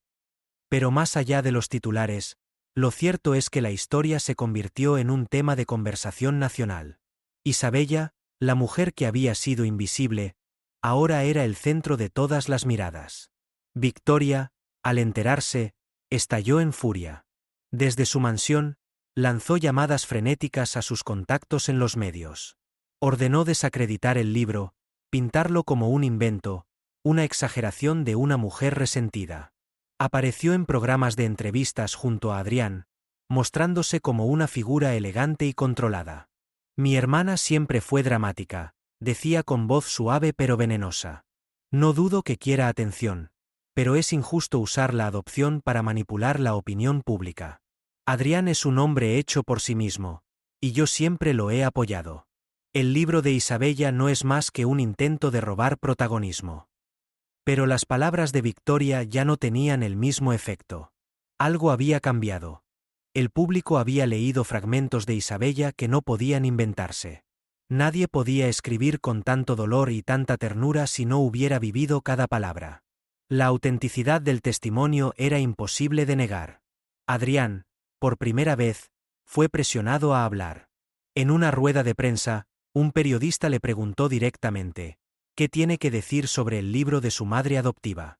Pero más allá de los titulares, lo cierto es que la historia se convirtió en un tema de conversación nacional. Isabella, la mujer que había sido invisible, ahora era el centro de todas las miradas. Victoria, al enterarse, estalló en furia. Desde su mansión, lanzó llamadas frenéticas a sus contactos en los medios. Ordenó desacreditar el libro, pintarlo como un invento, una exageración de una mujer resentida. Apareció en programas de entrevistas junto a Adrián, mostrándose como una figura elegante y controlada. Mi hermana siempre fue dramática, decía con voz suave pero venenosa. No dudo que quiera atención, pero es injusto usar la adopción para manipular la opinión pública. Adrián es un hombre hecho por sí mismo, y yo siempre lo he apoyado. El libro de Isabella no es más que un intento de robar protagonismo. Pero las palabras de Victoria ya no tenían el mismo efecto. Algo había cambiado. El público había leído fragmentos de Isabella que no podían inventarse. Nadie podía escribir con tanto dolor y tanta ternura si no hubiera vivido cada palabra. La autenticidad del testimonio era imposible de negar. Adrián, por primera vez, fue presionado a hablar. En una rueda de prensa, un periodista le preguntó directamente: ¿qué tiene que decir sobre el libro de su madre adoptiva?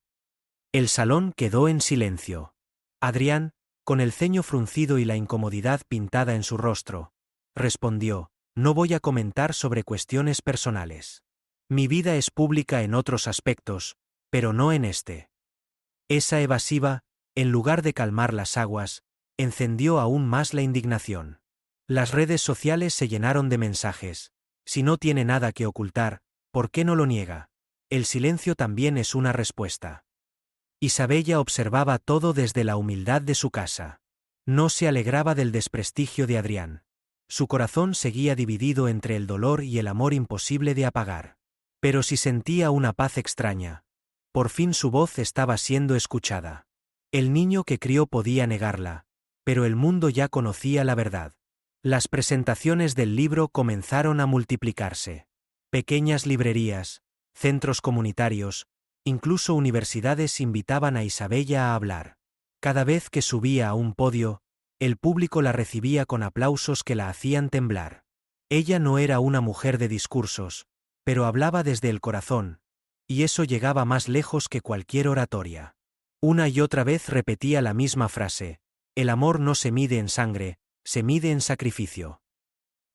El salón quedó en silencio. Adrián, con el ceño fruncido y la incomodidad pintada en su rostro, respondió: no voy a comentar sobre cuestiones personales. Mi vida es pública en otros aspectos, pero no en este. Esa evasiva, en lugar de calmar las aguas, encendió aún más la indignación. Las redes sociales se llenaron de mensajes: si no tiene nada que ocultar, ¿por qué no lo niega? El silencio también es una respuesta. Isabella observaba todo desde la humildad de su casa. No se alegraba del desprestigio de Adrián. Su corazón seguía dividido entre el dolor y el amor imposible de apagar. Pero sí sentía una paz extraña. Por fin su voz estaba siendo escuchada. El niño que crió podía negarla, pero el mundo ya conocía la verdad. Las presentaciones del libro comenzaron a multiplicarse. Pequeñas librerías, centros comunitarios, incluso universidades invitaban a Isabella a hablar. Cada vez que subía a un podio, el público la recibía con aplausos que la hacían temblar. Ella no era una mujer de discursos, pero hablaba desde el corazón, y eso llegaba más lejos que cualquier oratoria. Una y otra vez repetía la misma frase: el amor no se mide en sangre, se mide en sacrificio.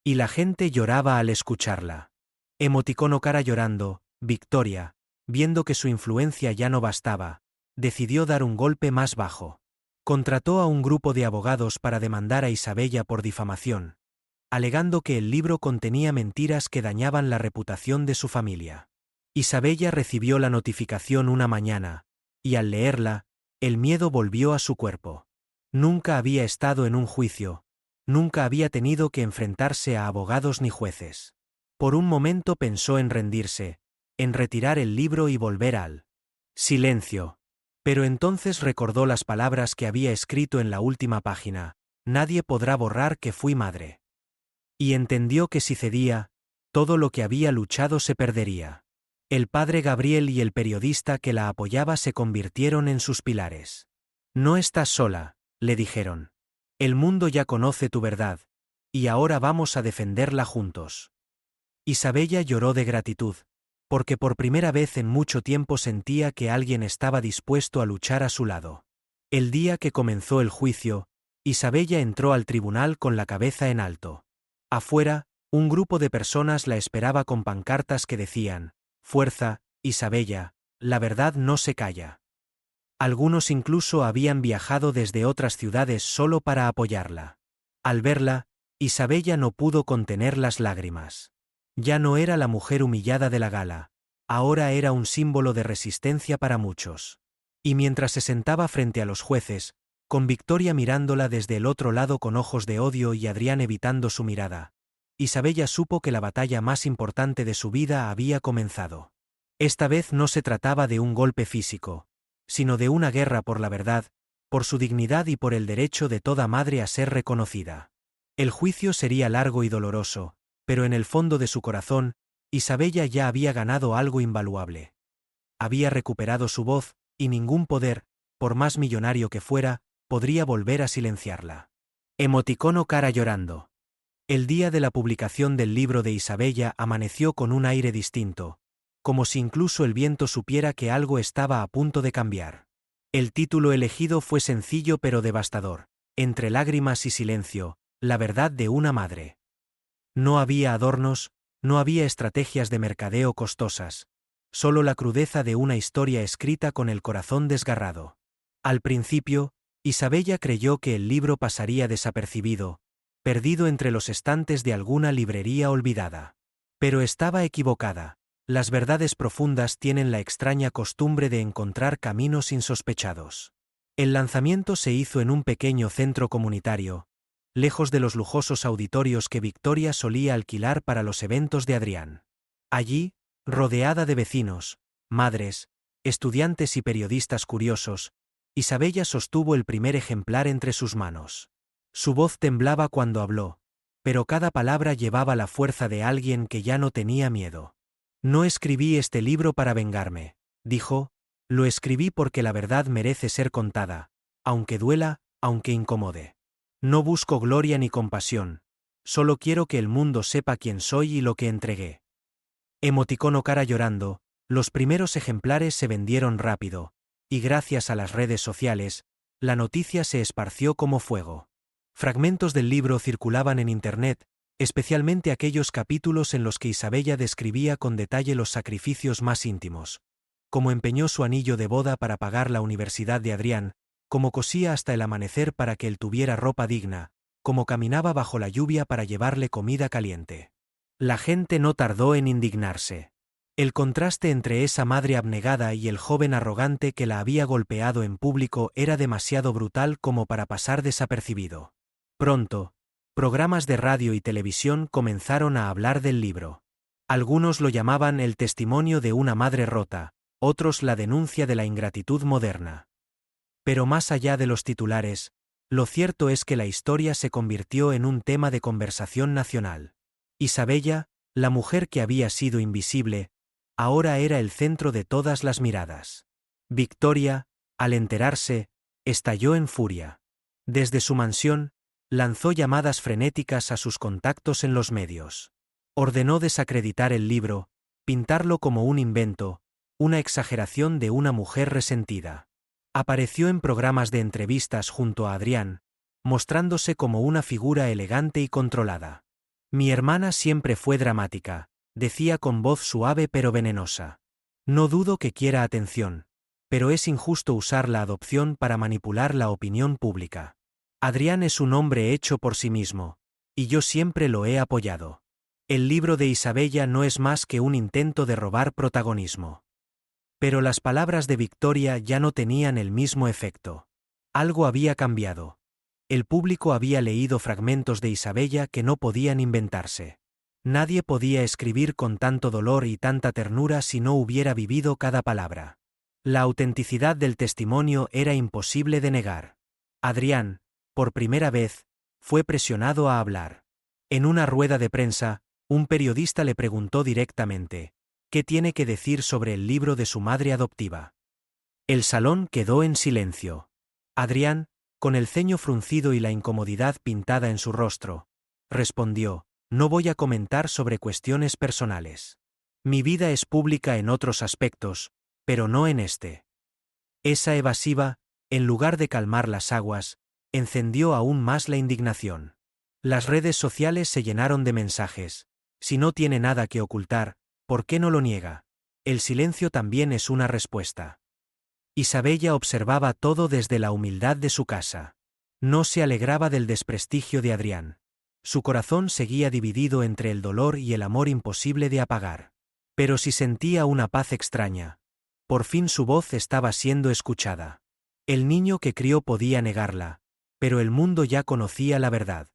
Y la gente lloraba al escucharla. Emoticono cara llorando, Victoria, viendo que su influencia ya no bastaba, decidió dar un golpe más bajo. Contrató a un grupo de abogados para demandar a Isabella por difamación, alegando que el libro contenía mentiras que dañaban la reputación de su familia. Isabella recibió la notificación una mañana, y al leerla, el miedo volvió a su cuerpo. Nunca había estado en un juicio, nunca había tenido que enfrentarse a abogados ni jueces. Por un momento pensó en rendirse, en retirar el libro y volver al silencio. Pero entonces recordó las palabras que había escrito en la última página: nadie podrá borrar que fui madre. Y entendió que si cedía, todo lo que había luchado se perdería. El padre Gabriel y el periodista que la apoyaba se convirtieron en sus pilares. No estás sola, le dijeron. El mundo ya conoce tu verdad, y ahora vamos a defenderla juntos. Isabella lloró de gratitud, porque por primera vez en mucho tiempo sentía que alguien estaba dispuesto a luchar a su lado. El día que comenzó el juicio, Isabella entró al tribunal con la cabeza en alto. Afuera, un grupo de personas la esperaba con pancartas que decían: fuerza, Isabella, la verdad no se calla. Algunos incluso habían viajado desde otras ciudades solo para apoyarla. Al verla, Isabella no pudo contener las lágrimas. Ya no era la mujer humillada de la gala, ahora era un símbolo de resistencia para muchos. Y mientras se sentaba frente a los jueces, con Victoria mirándola desde el otro lado con ojos de odio y Adrián evitando su mirada, Isabella supo que la batalla más importante de su vida había comenzado. Esta vez no se trataba de un golpe físico, sino de una guerra por la verdad, por su dignidad y por el derecho de toda madre a ser reconocida. El juicio sería largo y doloroso, pero en el fondo de su corazón, Isabella ya había ganado algo invaluable. Había recuperado su voz, y ningún poder, por más millonario que fuera, podría volver a silenciarla. Emoticono cara llorando. El día de la publicación del libro de Isabella amaneció con un aire distinto, como si incluso el viento supiera que algo estaba a punto de cambiar. El título elegido fue sencillo pero devastador: Entre lágrimas y silencio, la verdad de una madre. No había adornos, no había estrategias de mercadeo costosas, solo la crudeza de una historia escrita con el corazón desgarrado. Al principio, Isabella creyó que el libro pasaría desapercibido, perdido entre los estantes de alguna librería olvidada. Pero estaba equivocada. Las verdades profundas tienen la extraña costumbre de encontrar caminos insospechados. El lanzamiento se hizo en un pequeño centro comunitario, lejos de los lujosos auditorios que Victoria solía alquilar para los eventos de Adrián. Allí, rodeada de vecinos, madres, estudiantes y periodistas curiosos, Isabella sostuvo el primer ejemplar entre sus manos. Su voz temblaba cuando habló, pero cada palabra llevaba la fuerza de alguien que ya no tenía miedo. No escribí este libro para vengarme, dijo, lo escribí porque la verdad merece ser contada, aunque duela, aunque incomode. No busco gloria ni compasión, solo quiero que el mundo sepa quién soy y lo que entregué. Emoticono cara llorando, los primeros ejemplares se vendieron rápido, y gracias a las redes sociales, la noticia se esparció como fuego. Fragmentos del libro circulaban en Internet, especialmente aquellos capítulos en los que Isabella describía con detalle los sacrificios más íntimos. Cómo empeñó su anillo de boda para pagar la universidad de Adrián, cómo cosía hasta el amanecer para que él tuviera ropa digna, cómo caminaba bajo la lluvia para llevarle comida caliente. La gente no tardó en indignarse. El contraste entre esa madre abnegada y el joven arrogante que la había golpeado en público era demasiado brutal como para pasar desapercibido. Pronto, programas de radio y televisión comenzaron a hablar del libro. Algunos lo llamaban el testimonio de una madre rota, otros la denuncia de la ingratitud moderna. Pero más allá de los titulares, lo cierto es que la historia se convirtió en un tema de conversación nacional. Isabella, la mujer que había sido invisible, ahora era el centro de todas las miradas. Victoria, al enterarse, estalló en furia. Desde su mansión, lanzó llamadas frenéticas a sus contactos en los medios. Ordenó desacreditar el libro, pintarlo como un invento, una exageración de una mujer resentida. Apareció en programas de entrevistas junto a Adrián, mostrándose como una figura elegante y controlada. Mi hermana siempre fue dramática, decía con voz suave pero venenosa. No dudo que quiera atención, pero es injusto usar la adopción para manipular la opinión pública. Adrián es un hombre hecho por sí mismo, y yo siempre lo he apoyado. El libro de Isabella no es más que un intento de robar protagonismo. Pero las palabras de Victoria ya no tenían el mismo efecto. Algo había cambiado. El público había leído fragmentos de Isabella que no podían inventarse. Nadie podía escribir con tanto dolor y tanta ternura si no hubiera vivido cada palabra. La autenticidad del testimonio era imposible de negar. Adrián, por primera vez, fue presionado a hablar. En una rueda de prensa, un periodista le preguntó directamente: ¿qué tiene que decir sobre el libro de su madre adoptiva? El salón quedó en silencio. Adrián, con el ceño fruncido y la incomodidad pintada en su rostro, respondió: no voy a comentar sobre cuestiones personales. Mi vida es pública en otros aspectos, pero no en este. Esa evasiva, en lugar de calmar las aguas, encendió aún más la indignación. Las redes sociales se llenaron de mensajes: si no tiene nada que ocultar, ¿por qué no lo niega? El silencio también es una respuesta. Isabella observaba todo desde la humildad de su casa. No se alegraba del desprestigio de Adrián. Su corazón seguía dividido entre el dolor y el amor imposible de apagar. Pero sí sentía una paz extraña. Por fin su voz estaba siendo escuchada. El niño que crió podía negarla, pero el mundo ya conocía la verdad.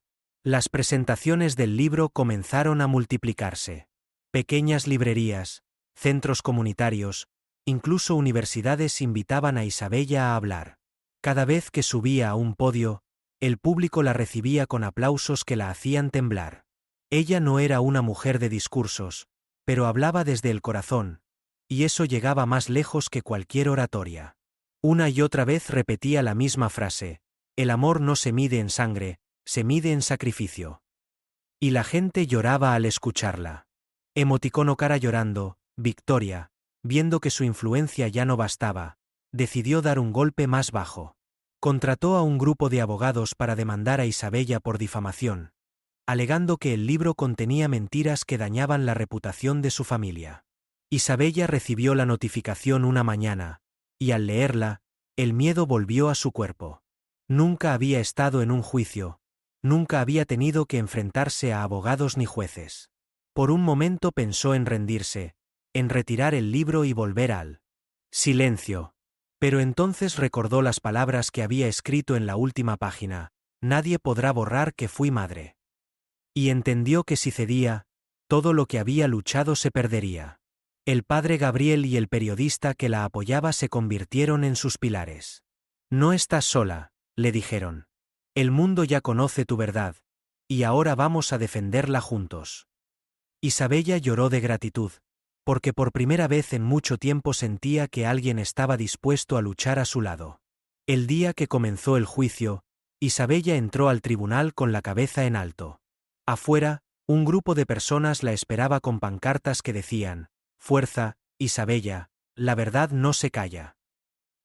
Las presentaciones del libro comenzaron a multiplicarse. Pequeñas librerías, centros comunitarios, incluso universidades invitaban a Isabella a hablar. Cada vez que subía a un podio, el público la recibía con aplausos que la hacían temblar. Ella no era una mujer de discursos, pero hablaba desde el corazón, y eso llegaba más lejos que cualquier oratoria. Una y otra vez repetía la misma frase: el amor no se mide en sangre, se mide en sacrificio. Y la gente lloraba al escucharla. Emoticono cara llorando, Victoria, viendo que su influencia ya no bastaba, decidió dar un golpe más bajo. Contrató a un grupo de abogados para demandar a Isabella por difamación, alegando que el libro contenía mentiras que dañaban la reputación de su familia. Isabella recibió la notificación una mañana, y al leerla, el miedo volvió a su cuerpo. Nunca había estado en un juicio, nunca había tenido que enfrentarse a abogados ni jueces. Por un momento pensó en rendirse, en retirar el libro y volver al silencio. Pero entonces recordó las palabras que había escrito en la última página: nadie podrá borrar que fui madre. Y entendió que si cedía, todo lo que había luchado se perdería. El padre Gabriel y el periodista que la apoyaba se convirtieron en sus pilares. No estás sola, le dijeron. El mundo ya conoce tu verdad, y ahora vamos a defenderla juntos. Isabella lloró de gratitud, porque por primera vez en mucho tiempo sentía que alguien estaba dispuesto a luchar a su lado. El día que comenzó el juicio, Isabella entró al tribunal con la cabeza en alto. Afuera, un grupo de personas la esperaba con pancartas que decían: fuerza, Isabella, la verdad no se calla.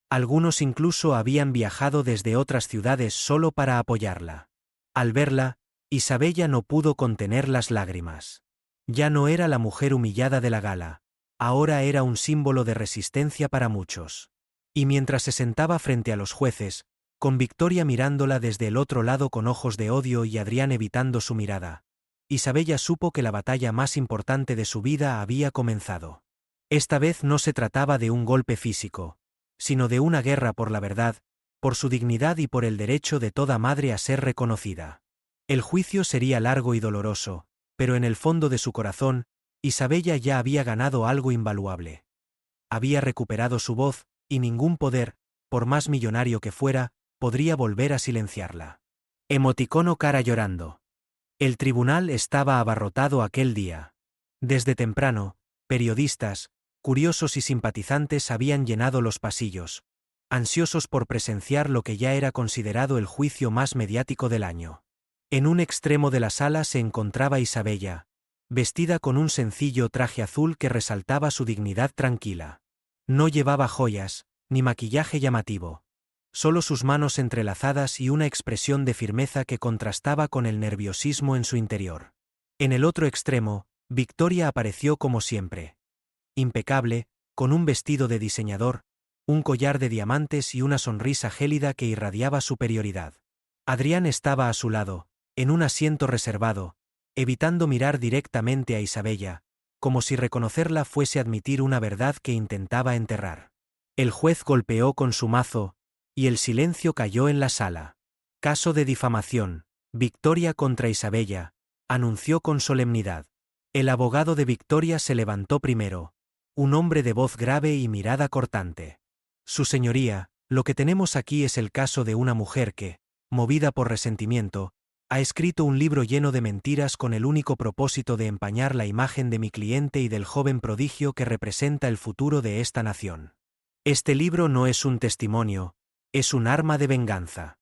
Algunos incluso habían viajado desde otras ciudades solo para apoyarla. Al verla, Isabella no pudo contener las lágrimas. Ya no era la mujer humillada de la gala, ahora era un símbolo de resistencia para muchos. Y mientras se sentaba frente a los jueces, con Victoria mirándola desde el otro lado con ojos de odio y Adrián evitando su mirada, Isabella supo que la batalla más importante de su vida había comenzado. Esta vez no se trataba de un golpe físico, sino de una guerra por la verdad, por su dignidad y por el derecho de toda madre a ser reconocida. El juicio sería largo y doloroso, pero en el fondo de su corazón, Isabella ya había ganado algo invaluable. Había recuperado su voz, y ningún poder, por más millonario que fuera, podría volver a silenciarla. Emoticono cara llorando. El tribunal estaba abarrotado aquel día. Desde temprano, periodistas, curiosos y simpatizantes habían llenado los pasillos, ansiosos por presenciar lo que ya era considerado el juicio más mediático del año. En un extremo de la sala se encontraba Isabella, vestida con un sencillo traje azul que resaltaba su dignidad tranquila. No llevaba joyas, ni maquillaje llamativo. Solo sus manos entrelazadas y una expresión de firmeza que contrastaba con el nerviosismo en su interior. En el otro extremo, Victoria apareció como siempre. Impecable, con un vestido de diseñador, un collar de diamantes y una sonrisa gélida que irradiaba superioridad. Adrián estaba a su lado, en un asiento reservado, evitando mirar directamente a Isabella, como si reconocerla fuese admitir una verdad que intentaba enterrar. El juez golpeó con su mazo, y el silencio cayó en la sala. Caso de difamación, Victoria contra Isabella, anunció con solemnidad. El abogado de Victoria se levantó primero, un hombre de voz grave y mirada cortante. Su señoría, lo que tenemos aquí es el caso de una mujer que, movida por resentimiento, ha escrito un libro lleno de mentiras con el único propósito de empañar la imagen de mi cliente y del joven prodigio que representa el futuro de esta nación. Este libro no es un testimonio, es un arma de venganza.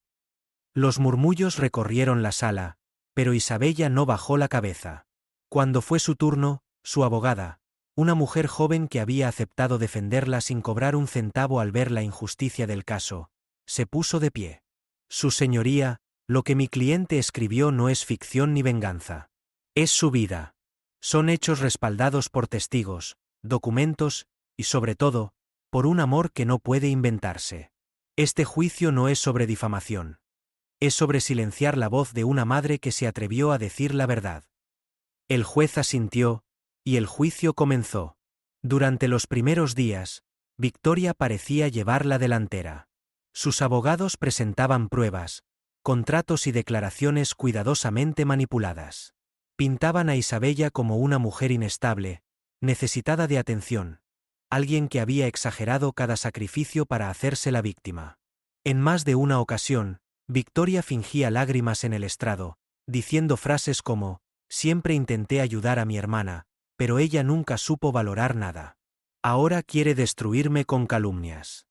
Los murmullos recorrieron la sala, pero Isabella no bajó la cabeza. Cuando fue su turno, su abogada, una mujer joven que había aceptado defenderla sin cobrar un centavo al ver la injusticia del caso, se puso de pie. Su señoría, lo que mi cliente escribió no es ficción ni venganza. Es su vida. Son hechos respaldados por testigos, documentos, y sobre todo, por un amor que no puede inventarse. Este juicio no es sobre difamación. Es sobre silenciar la voz de una madre que se atrevió a decir la verdad. El juez asintió, y el juicio comenzó. Durante los primeros días, Victoria parecía llevar la delantera. Sus abogados presentaban pruebas, contratos y declaraciones cuidadosamente manipuladas. Pintaban a Isabella como una mujer inestable, necesitada de atención, alguien que había exagerado cada sacrificio para hacerse la víctima. En más de una ocasión, Victoria fingía lágrimas en el estrado, diciendo frases como: «Siempre intenté ayudar a mi hermana, pero ella nunca supo valorar nada. Ahora quiere destruirme con calumnias».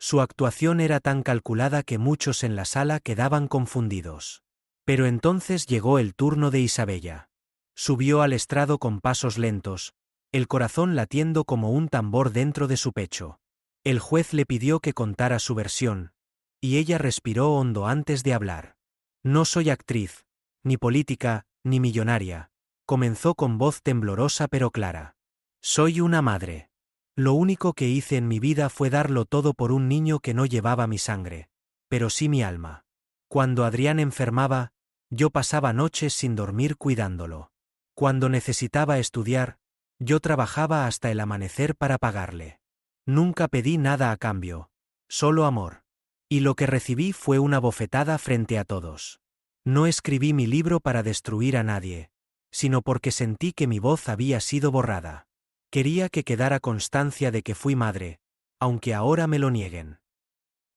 Su actuación era tan calculada que muchos en la sala quedaban confundidos. Pero entonces llegó el turno de Isabella. Subió al estrado con pasos lentos, el corazón latiendo como un tambor dentro de su pecho. El juez le pidió que contara su versión, y ella respiró hondo antes de hablar. «No soy actriz, ni política, ni millonaria», comenzó con voz temblorosa pero clara. «Soy una madre. Lo único que hice en mi vida fue darlo todo por un niño que no llevaba mi sangre, pero sí mi alma. Cuando Adrián enfermaba, yo pasaba noches sin dormir cuidándolo. Cuando necesitaba estudiar, yo trabajaba hasta el amanecer para pagarle. Nunca pedí nada a cambio, solo amor. Y lo que recibí fue una bofetada frente a todos. No escribí mi libro para destruir a nadie, sino porque sentí que mi voz había sido borrada. Quería que quedara constancia de que fui madre, aunque ahora me lo nieguen».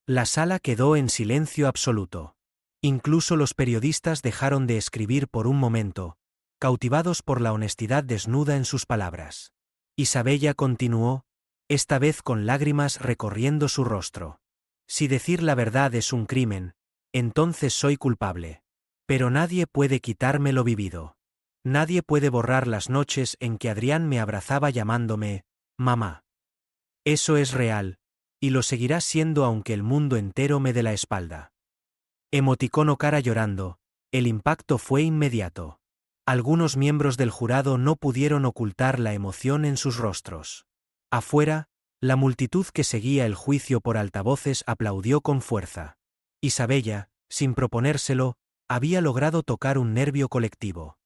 La sala quedó en silencio absoluto. Incluso los periodistas dejaron de escribir por un momento, cautivados por la honestidad desnuda en sus palabras. Isabella continuó, esta vez con lágrimas recorriendo su rostro. «Si decir la verdad es un crimen, entonces soy culpable. Pero nadie puede quitarme lo vivido. Nadie puede borrar las noches en que Adrián me abrazaba llamándome mamá. Eso es real, y lo seguirá siendo aunque el mundo entero me dé la espalda». Emoticono cara llorando, el impacto fue inmediato. Algunos miembros del jurado no pudieron ocultar la emoción en sus rostros. Afuera, la multitud que seguía el juicio por altavoces aplaudió con fuerza. Isabella, sin proponérselo, había logrado tocar un nervio colectivo.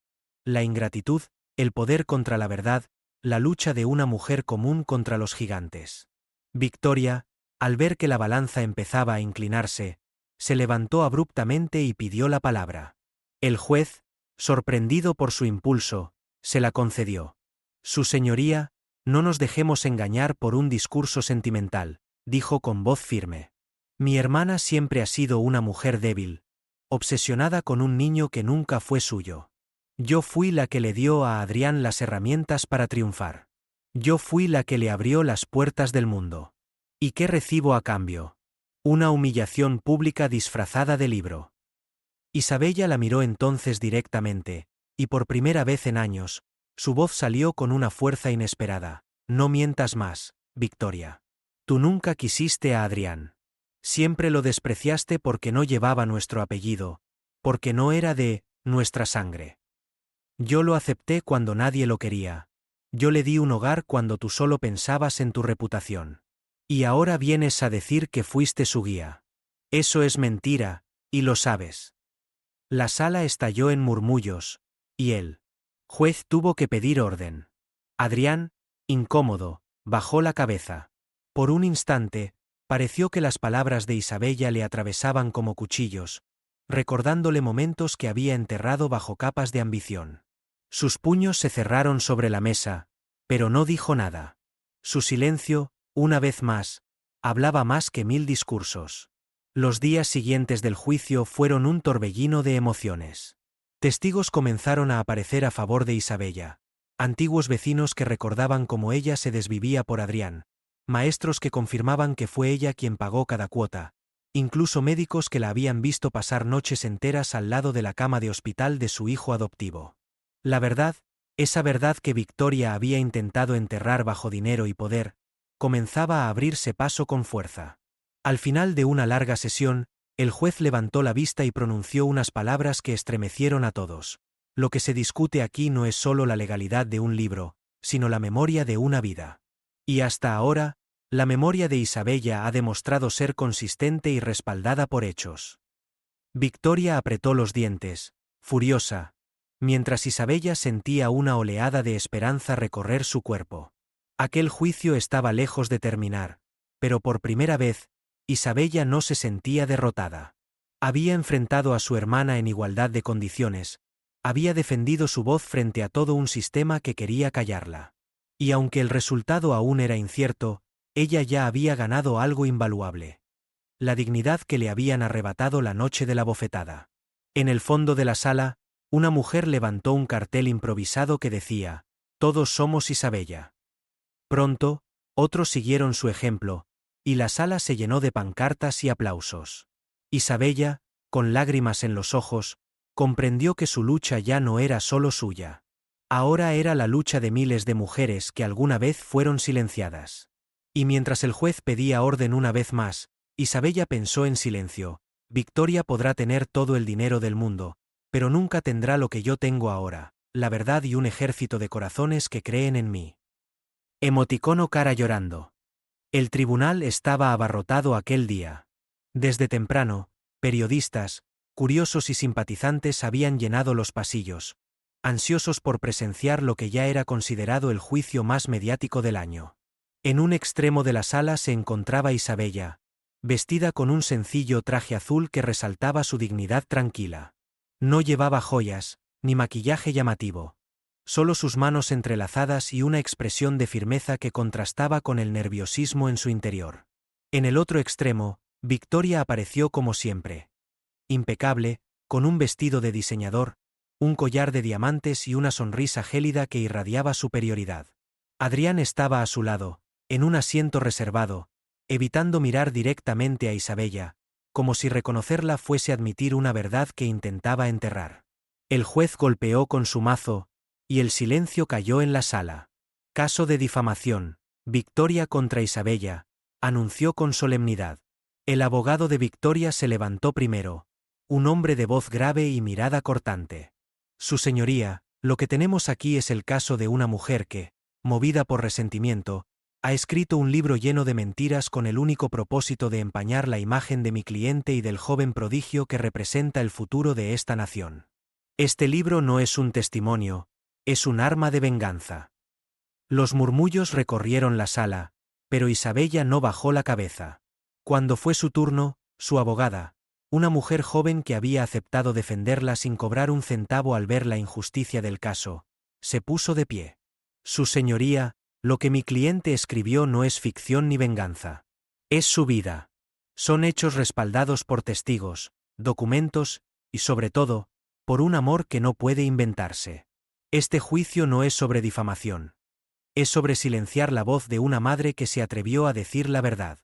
La ingratitud, el poder contra la verdad, la lucha de una mujer común contra los gigantes. Victoria, al ver que la balanza empezaba a inclinarse, se levantó abruptamente y pidió la palabra. El juez, sorprendido por su impulso, se la concedió. «Su señoría, no nos dejemos engañar por un discurso sentimental», dijo con voz firme. «Mi hermana siempre ha sido una mujer débil, obsesionada con un niño que nunca fue suyo. Yo fui la que le dio a Adrián las herramientas para triunfar. Yo fui la que le abrió las puertas del mundo. ¿Y qué recibo a cambio? Una humillación pública disfrazada de libro». Isabella la miró entonces directamente, y por primera vez en años, su voz salió con una fuerza inesperada. «No mientas más, Victoria. Tú nunca quisiste a Adrián. Siempre lo despreciaste porque no llevaba nuestro apellido, porque no era de nuestra sangre. Yo lo acepté cuando nadie lo quería. Yo le di un hogar cuando tú solo pensabas en tu reputación. Y ahora vienes a decir que fuiste su guía. Eso es mentira, y lo sabes». La sala estalló en murmullos, y el juez tuvo que pedir orden. Adrián, incómodo, bajó la cabeza. Por un instante, pareció que las palabras de Isabella le atravesaban como cuchillos, recordándole momentos que había enterrado bajo capas de ambición. Sus puños se cerraron sobre la mesa, pero no dijo nada. Su silencio, una vez más, hablaba más que 1000 discursos. Los días siguientes del juicio fueron un torbellino de emociones. Testigos comenzaron a aparecer a favor de Isabella. Antiguos vecinos que recordaban cómo ella se desvivía por Adrián. Maestros que confirmaban que fue ella quien pagó cada cuota. Incluso médicos que la habían visto pasar noches enteras al lado de la cama de hospital de su hijo adoptivo. La verdad, esa verdad que Victoria había intentado enterrar bajo dinero y poder, comenzaba a abrirse paso con fuerza. Al final de una larga sesión, el juez levantó la vista y pronunció unas palabras que estremecieron a todos. «Lo que se discute aquí no es solo la legalidad de un libro, sino la memoria de una vida. Y hasta ahora, La memoria de Isabella ha demostrado ser consistente y respaldada por hechos. Victoria apretó los dientes, furiosa, mientras Isabella sentía una oleada de esperanza recorrer su cuerpo. Aquel juicio estaba lejos de terminar, pero por primera vez, Isabella no se sentía derrotada. Había enfrentado a su hermana en igualdad de condiciones, había defendido su voz frente a todo un sistema que quería callarla. Y aunque el resultado aún era incierto, ella ya había ganado algo invaluable. La dignidad que le habían arrebatado la noche de la bofetada. En el fondo de la sala, una mujer levantó un cartel improvisado que decía: «Todos somos Isabella». Pronto, otros siguieron su ejemplo, y la sala se llenó de pancartas y aplausos. Isabella, con lágrimas en los ojos, comprendió que su lucha ya no era solo suya. Ahora era la lucha de miles de mujeres que alguna vez fueron silenciadas. Y mientras el juez pedía orden una vez más, Isabella pensó en silencio: Victoria podrá tener todo el dinero del mundo, pero nunca tendrá lo que yo tengo ahora, la verdad y un ejército de corazones que creen en mí. Emoticono cara llorando. El tribunal estaba abarrotado aquel día. Desde temprano, periodistas, curiosos y simpatizantes habían llenado los pasillos, ansiosos por presenciar lo que ya era considerado el juicio más mediático del año. En un extremo de la sala se encontraba Isabella, vestida con un sencillo traje azul que resaltaba su dignidad tranquila. No llevaba joyas, ni maquillaje llamativo. Solo sus manos entrelazadas y una expresión de firmeza que contrastaba con el nerviosismo en su interior. En el otro extremo, Victoria apareció como siempre. Impecable, con un vestido de diseñador, un collar de diamantes y una sonrisa gélida que irradiaba superioridad. Adrián estaba a su lado, en un asiento reservado, evitando mirar directamente a Isabella, como si reconocerla fuese admitir una verdad que intentaba enterrar. El juez golpeó con su mazo, y el silencio cayó en la sala. Caso de difamación, Victoria contra Isabella, anunció con solemnidad. El abogado de Victoria se levantó primero, un hombre de voz grave y mirada cortante. Su señoría, lo que tenemos aquí es el caso de una mujer que, movida por resentimiento, ha escrito un libro lleno de mentiras con el único propósito de empañar la imagen de mi cliente y del joven prodigio que representa el futuro de esta nación. Este libro no es un testimonio, es un arma de venganza. Los murmullos recorrieron la sala, pero Isabella no bajó la cabeza. Cuando fue su turno, su abogada, una mujer joven que había aceptado defenderla sin cobrar un centavo al ver la injusticia del caso, se puso de pie. Su señoría, lo que mi cliente escribió no es ficción ni venganza. Es su vida. Son hechos respaldados por testigos, documentos, y sobre todo, por un amor que no puede inventarse. Este juicio no es sobre difamación. Es sobre silenciar la voz de una madre que se atrevió a decir la verdad.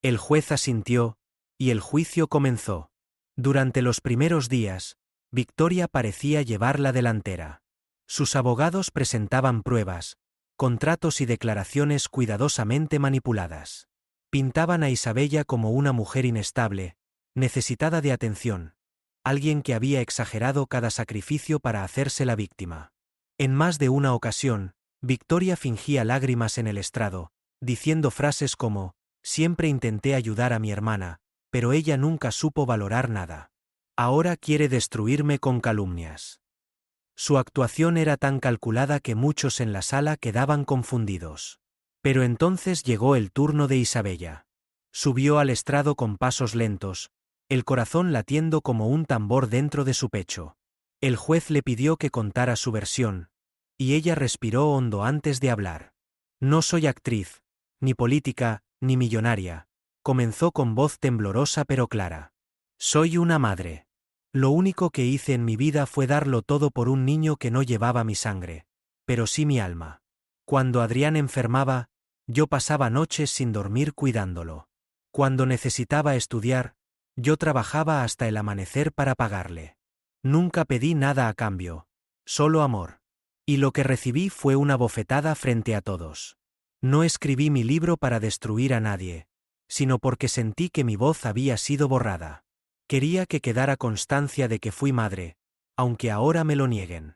El juez asintió, y el juicio comenzó. Durante los primeros días, Victoria parecía llevar la delantera. Sus abogados presentaban pruebas, contratos y declaraciones cuidadosamente manipuladas. Pintaban a Isabella como una mujer inestable, necesitada de atención, alguien que había exagerado cada sacrificio para hacerse la víctima. En más de una ocasión, Victoria fingía lágrimas en el estrado, diciendo frases como: «Siempre intenté ayudar a mi hermana, pero ella nunca supo valorar nada. Ahora quiere destruirme con calumnias». Su actuación era tan calculada que muchos en la sala quedaban confundidos. Pero entonces llegó el turno de Isabella. Subió al estrado con pasos lentos, el corazón latiendo como un tambor dentro de su pecho. El juez le pidió que contara su versión, y ella respiró hondo antes de hablar. «No soy actriz, ni política, ni millonaria», comenzó con voz temblorosa pero clara. «Soy una madre. Lo único que hice en mi vida fue darlo todo por un niño que no llevaba mi sangre, pero sí mi alma. Cuando Adrián enfermaba, yo pasaba noches sin dormir cuidándolo. Cuando necesitaba estudiar, yo trabajaba hasta el amanecer para pagarle. Nunca pedí nada a cambio, solo amor. Y lo que recibí fue una bofetada frente a todos. No escribí mi libro para destruir a nadie, sino porque sentí que mi voz había sido borrada. Quería que quedara constancia de que fui madre, aunque ahora me lo nieguen».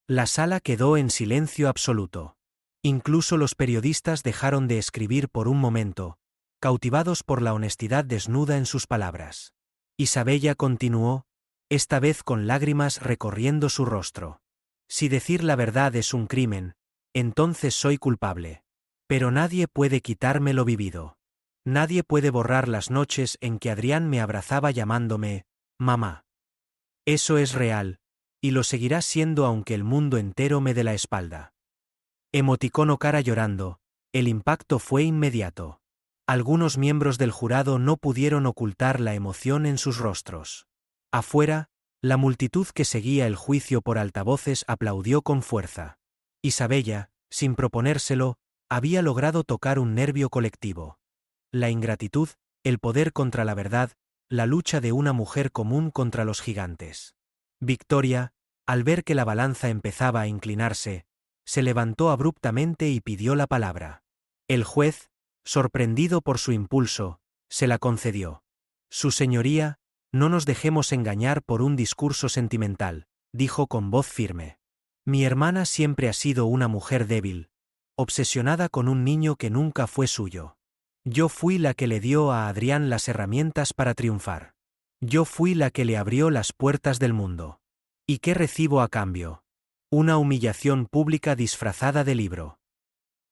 La sala quedó en silencio absoluto. Incluso los periodistas dejaron de escribir por un momento, cautivados por la honestidad desnuda en sus palabras. Isabella continuó, esta vez con lágrimas recorriendo su rostro. Si decir la verdad es un crimen, entonces soy culpable. Pero nadie puede quitarme lo vivido. Nadie puede borrar las noches en que Adrián me abrazaba llamándome mamá. Eso es real, y lo seguirá siendo aunque el mundo entero me dé la espalda. Emoticono cara llorando, el impacto fue inmediato. Algunos miembros del jurado no pudieron ocultar la emoción en sus rostros. Afuera, la multitud que seguía el juicio por altavoces aplaudió con fuerza. Isabella, sin proponérselo, había logrado tocar un nervio colectivo. La ingratitud, el poder contra la verdad, la lucha de una mujer común contra los gigantes. Victoria, al ver que la balanza empezaba a inclinarse, se levantó abruptamente y pidió la palabra. El juez, sorprendido por su impulso, se la concedió. Su señoría, no nos dejemos engañar por un discurso sentimental, dijo con voz firme. Mi hermana siempre ha sido una mujer débil, obsesionada con un niño que nunca fue suyo. Yo fui la que le dio a Adrián las herramientas para triunfar. Yo fui la que le abrió las puertas del mundo. ¿Y qué recibo a cambio? Una humillación pública disfrazada de libro.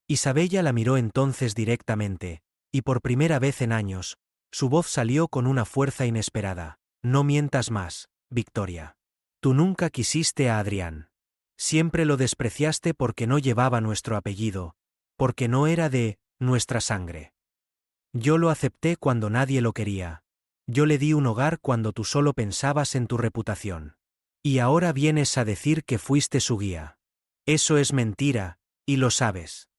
Isabella la miró entonces directamente, y por primera vez en años, su voz salió con una fuerza inesperada. No mientas más, Victoria. Tú nunca quisiste a Adrián. Siempre lo despreciaste porque no llevaba nuestro apellido, porque no era de nuestra sangre. Yo lo acepté cuando nadie lo quería. Yo le di un hogar cuando tú solo pensabas en tu reputación. Y ahora vienes a decir que fuiste su guía. Eso es mentira, y lo sabes.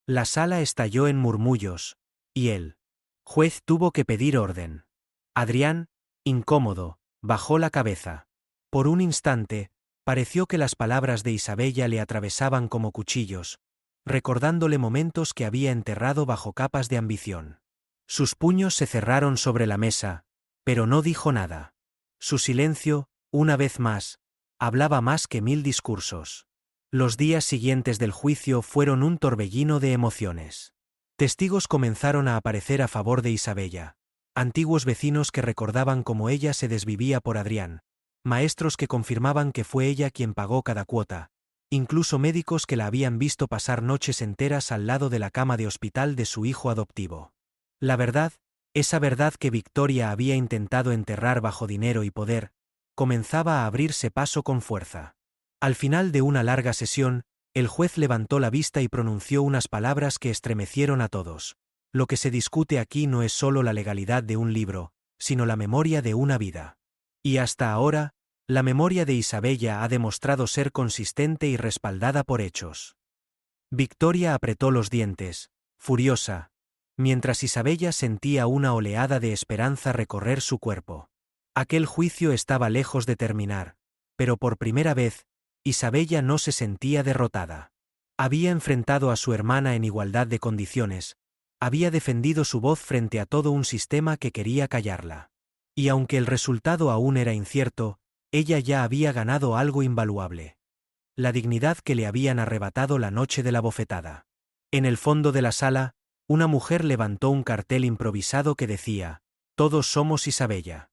La sala estalló en murmullos, y el juez tuvo que pedir orden. Adrián, incómodo, bajó la cabeza. Por un instante, pareció que las palabras de Isabella le atravesaban como cuchillos, recordándole momentos que había enterrado bajo capas de ambición. Sus puños se cerraron sobre la mesa, pero no dijo nada. Su silencio, una vez más, hablaba más que 1000 discursos. Los días siguientes del juicio fueron un torbellino de emociones. Testigos comenzaron a aparecer a favor de Isabella. Antiguos vecinos que recordaban cómo ella se desvivía por Adrián. Maestros que confirmaban que fue ella quien pagó cada cuota. Incluso médicos que la habían visto pasar noches enteras al lado de la cama de hospital de su hijo adoptivo. La verdad, esa verdad que Victoria había intentado enterrar bajo dinero y poder, comenzaba a abrirse paso con fuerza. Al final de una larga sesión, el juez levantó la vista y pronunció unas palabras que estremecieron a todos. Lo que se discute aquí no es solo la legalidad de un libro, sino la memoria de una vida. Y hasta ahora, la memoria de Isabella ha demostrado ser consistente y respaldada por hechos. Victoria apretó los dientes, furiosa, mientras Isabella sentía una oleada de esperanza recorrer su cuerpo. Aquel juicio estaba lejos de terminar, pero por primera vez, Isabella no se sentía derrotada. Había enfrentado a su hermana en igualdad de condiciones, había defendido su voz frente a todo un sistema que quería callarla. Y aunque el resultado aún era incierto, ella ya había ganado algo invaluable. La dignidad que le habían arrebatado la noche de la bofetada. En el fondo de la sala, una mujer levantó un cartel improvisado que decía, «Todos somos Isabella».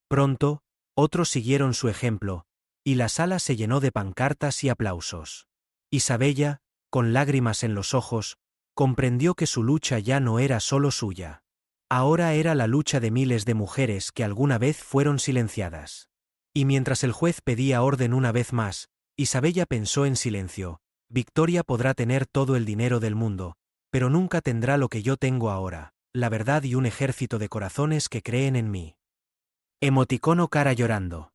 Pronto, otros siguieron su ejemplo, y la sala se llenó de pancartas y aplausos. Isabella, con lágrimas en los ojos, comprendió que su lucha ya no era solo suya. Ahora era la lucha de miles de mujeres que alguna vez fueron silenciadas. Y mientras el juez pedía orden una vez más, Isabella pensó en silencio, Victoria podrá tener todo el dinero del mundo, pero nunca tendrá lo que yo tengo ahora, la verdad y un ejército de corazones que creen en mí. Emoticono cara llorando.